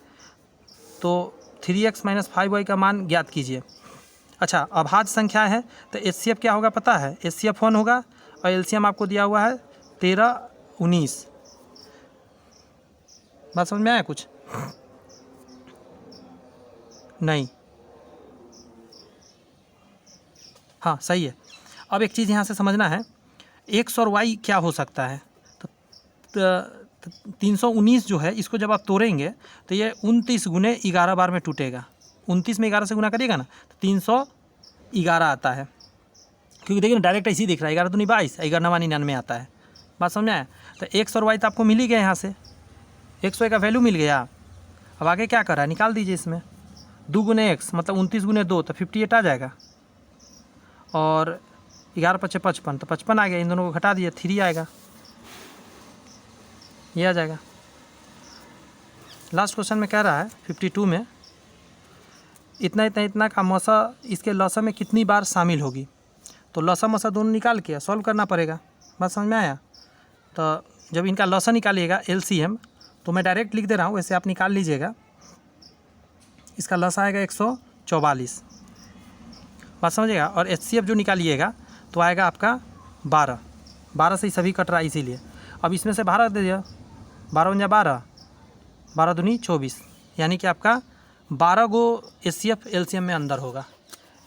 तो 3x - 5y का मान ज्ञात कीजिए। अच्छा, अभाज्य संख्या है तो HCF क्या होगा पता है, HCF 1 होगा, और LCM आपको दिया हुआ है 13, 19। बात समझ में आया कुछ? नहीं, हाँ सही है। अब एक चीज़ यहाँ से समझना है, x और y क्या हो सकता है, तो 319 जो है इसको जब आप तोड़ेंगे तो ये 29 गुने 11 बार में टूटेगा। 29 में 11 से गुना करिएगा ना तो 311 आता है, क्योंकि देखिए ना डायरेक्ट ऐसे ही दिख रहा है, 11 दूनी 22, 11 99 आता है। बात समझ में आया? तो x और y तो आपको मिल ही गया, यहाँ से x y का वैल्यू मिल गया। अब आगे क्या कर रहा है, निकाल दीजिए इसमें, 2 गुने x मतलब 29 गुने 2 तो 58 आ जाएगा, और 11 × 5 = 55, तो 55 आ गया, इन दोनों को घटा दिए 3 आएगा, ये आ जाएगा। लास्ट क्वेश्चन में कह रहा है 52 में, इतना इतना इतना का मसा इसके लसा में कितनी बार शामिल होगी, तो लसा मसा दोनों निकाल के सॉल्व करना पड़ेगा। बात समझ में आया? तो जब इनका लसा निकालिएगा LCM, तो मैं डायरेक्ट लिख दे रहा हूँ, वैसे आप निकाल लीजिएगा। इसका लसा आएगा 144, बात समझिएगा, और HCF जो निकालिएगा तो आएगा आपका 12 से ही सभी कट रहा है इसीलिए। अब इसमें से 12 दे दिया, 12 × 12, 12 दूनी 24, यानी कि आपका 12 गो HCF LCM में अंदर होगा,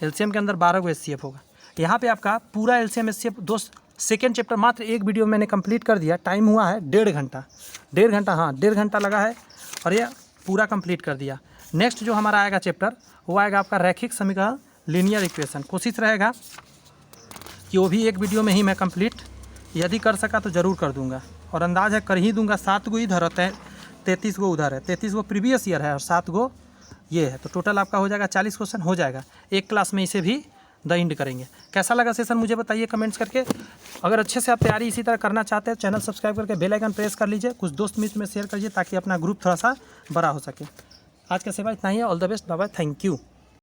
LCM के अंदर 12 गो HCF होगा। यहाँ पे आपका पूरा LCM HCF सेकेंड चैप्टर मात्र एक वीडियो में मैंने कंप्लीट कर दिया, टाइम हुआ है 1.5 घंटा, 1.5 घंटा, हाँ 1.5 घंटा लगा है, और ये पूरा कंप्लीट कर दिया। नेक्स्ट जो हमारा आएगा चैप्टर वो आएगा आपका रैखिक समीकरण, लीनियर इक्वेशन। कोशिश रहेगा कि वो भी एक वीडियो में ही मैं कंप्लीट यदि कर सका तो ज़रूर कर दूंगा, और अंदाज़ है कर ही दूंगा। 7 गो इधर होते हैं, 33 गो उधर है, 33 गो प्रीवियस ईयर है और 7 गो ये है, तो टोटल आपका हो जाएगा 40 क्वेश्चन हो जाएगा। एक क्लास में इसे भी द एंड करेंगे। कैसा लगा सेशन मुझे बताइए कमेंट्स करके। अगर अच्छे से आप तैयारी इसी तरह करना चाहते हैं, चैनल सब्सक्राइब करके बेल आइकन प्रेस कर लीजिए, कुछ दोस्त मित्र में शेयर करिए ताकि अपना ग्रुप थोड़ा सा बड़ा हो सके। आज का सेवा इतना ही है। All the best, bye bye, thank you.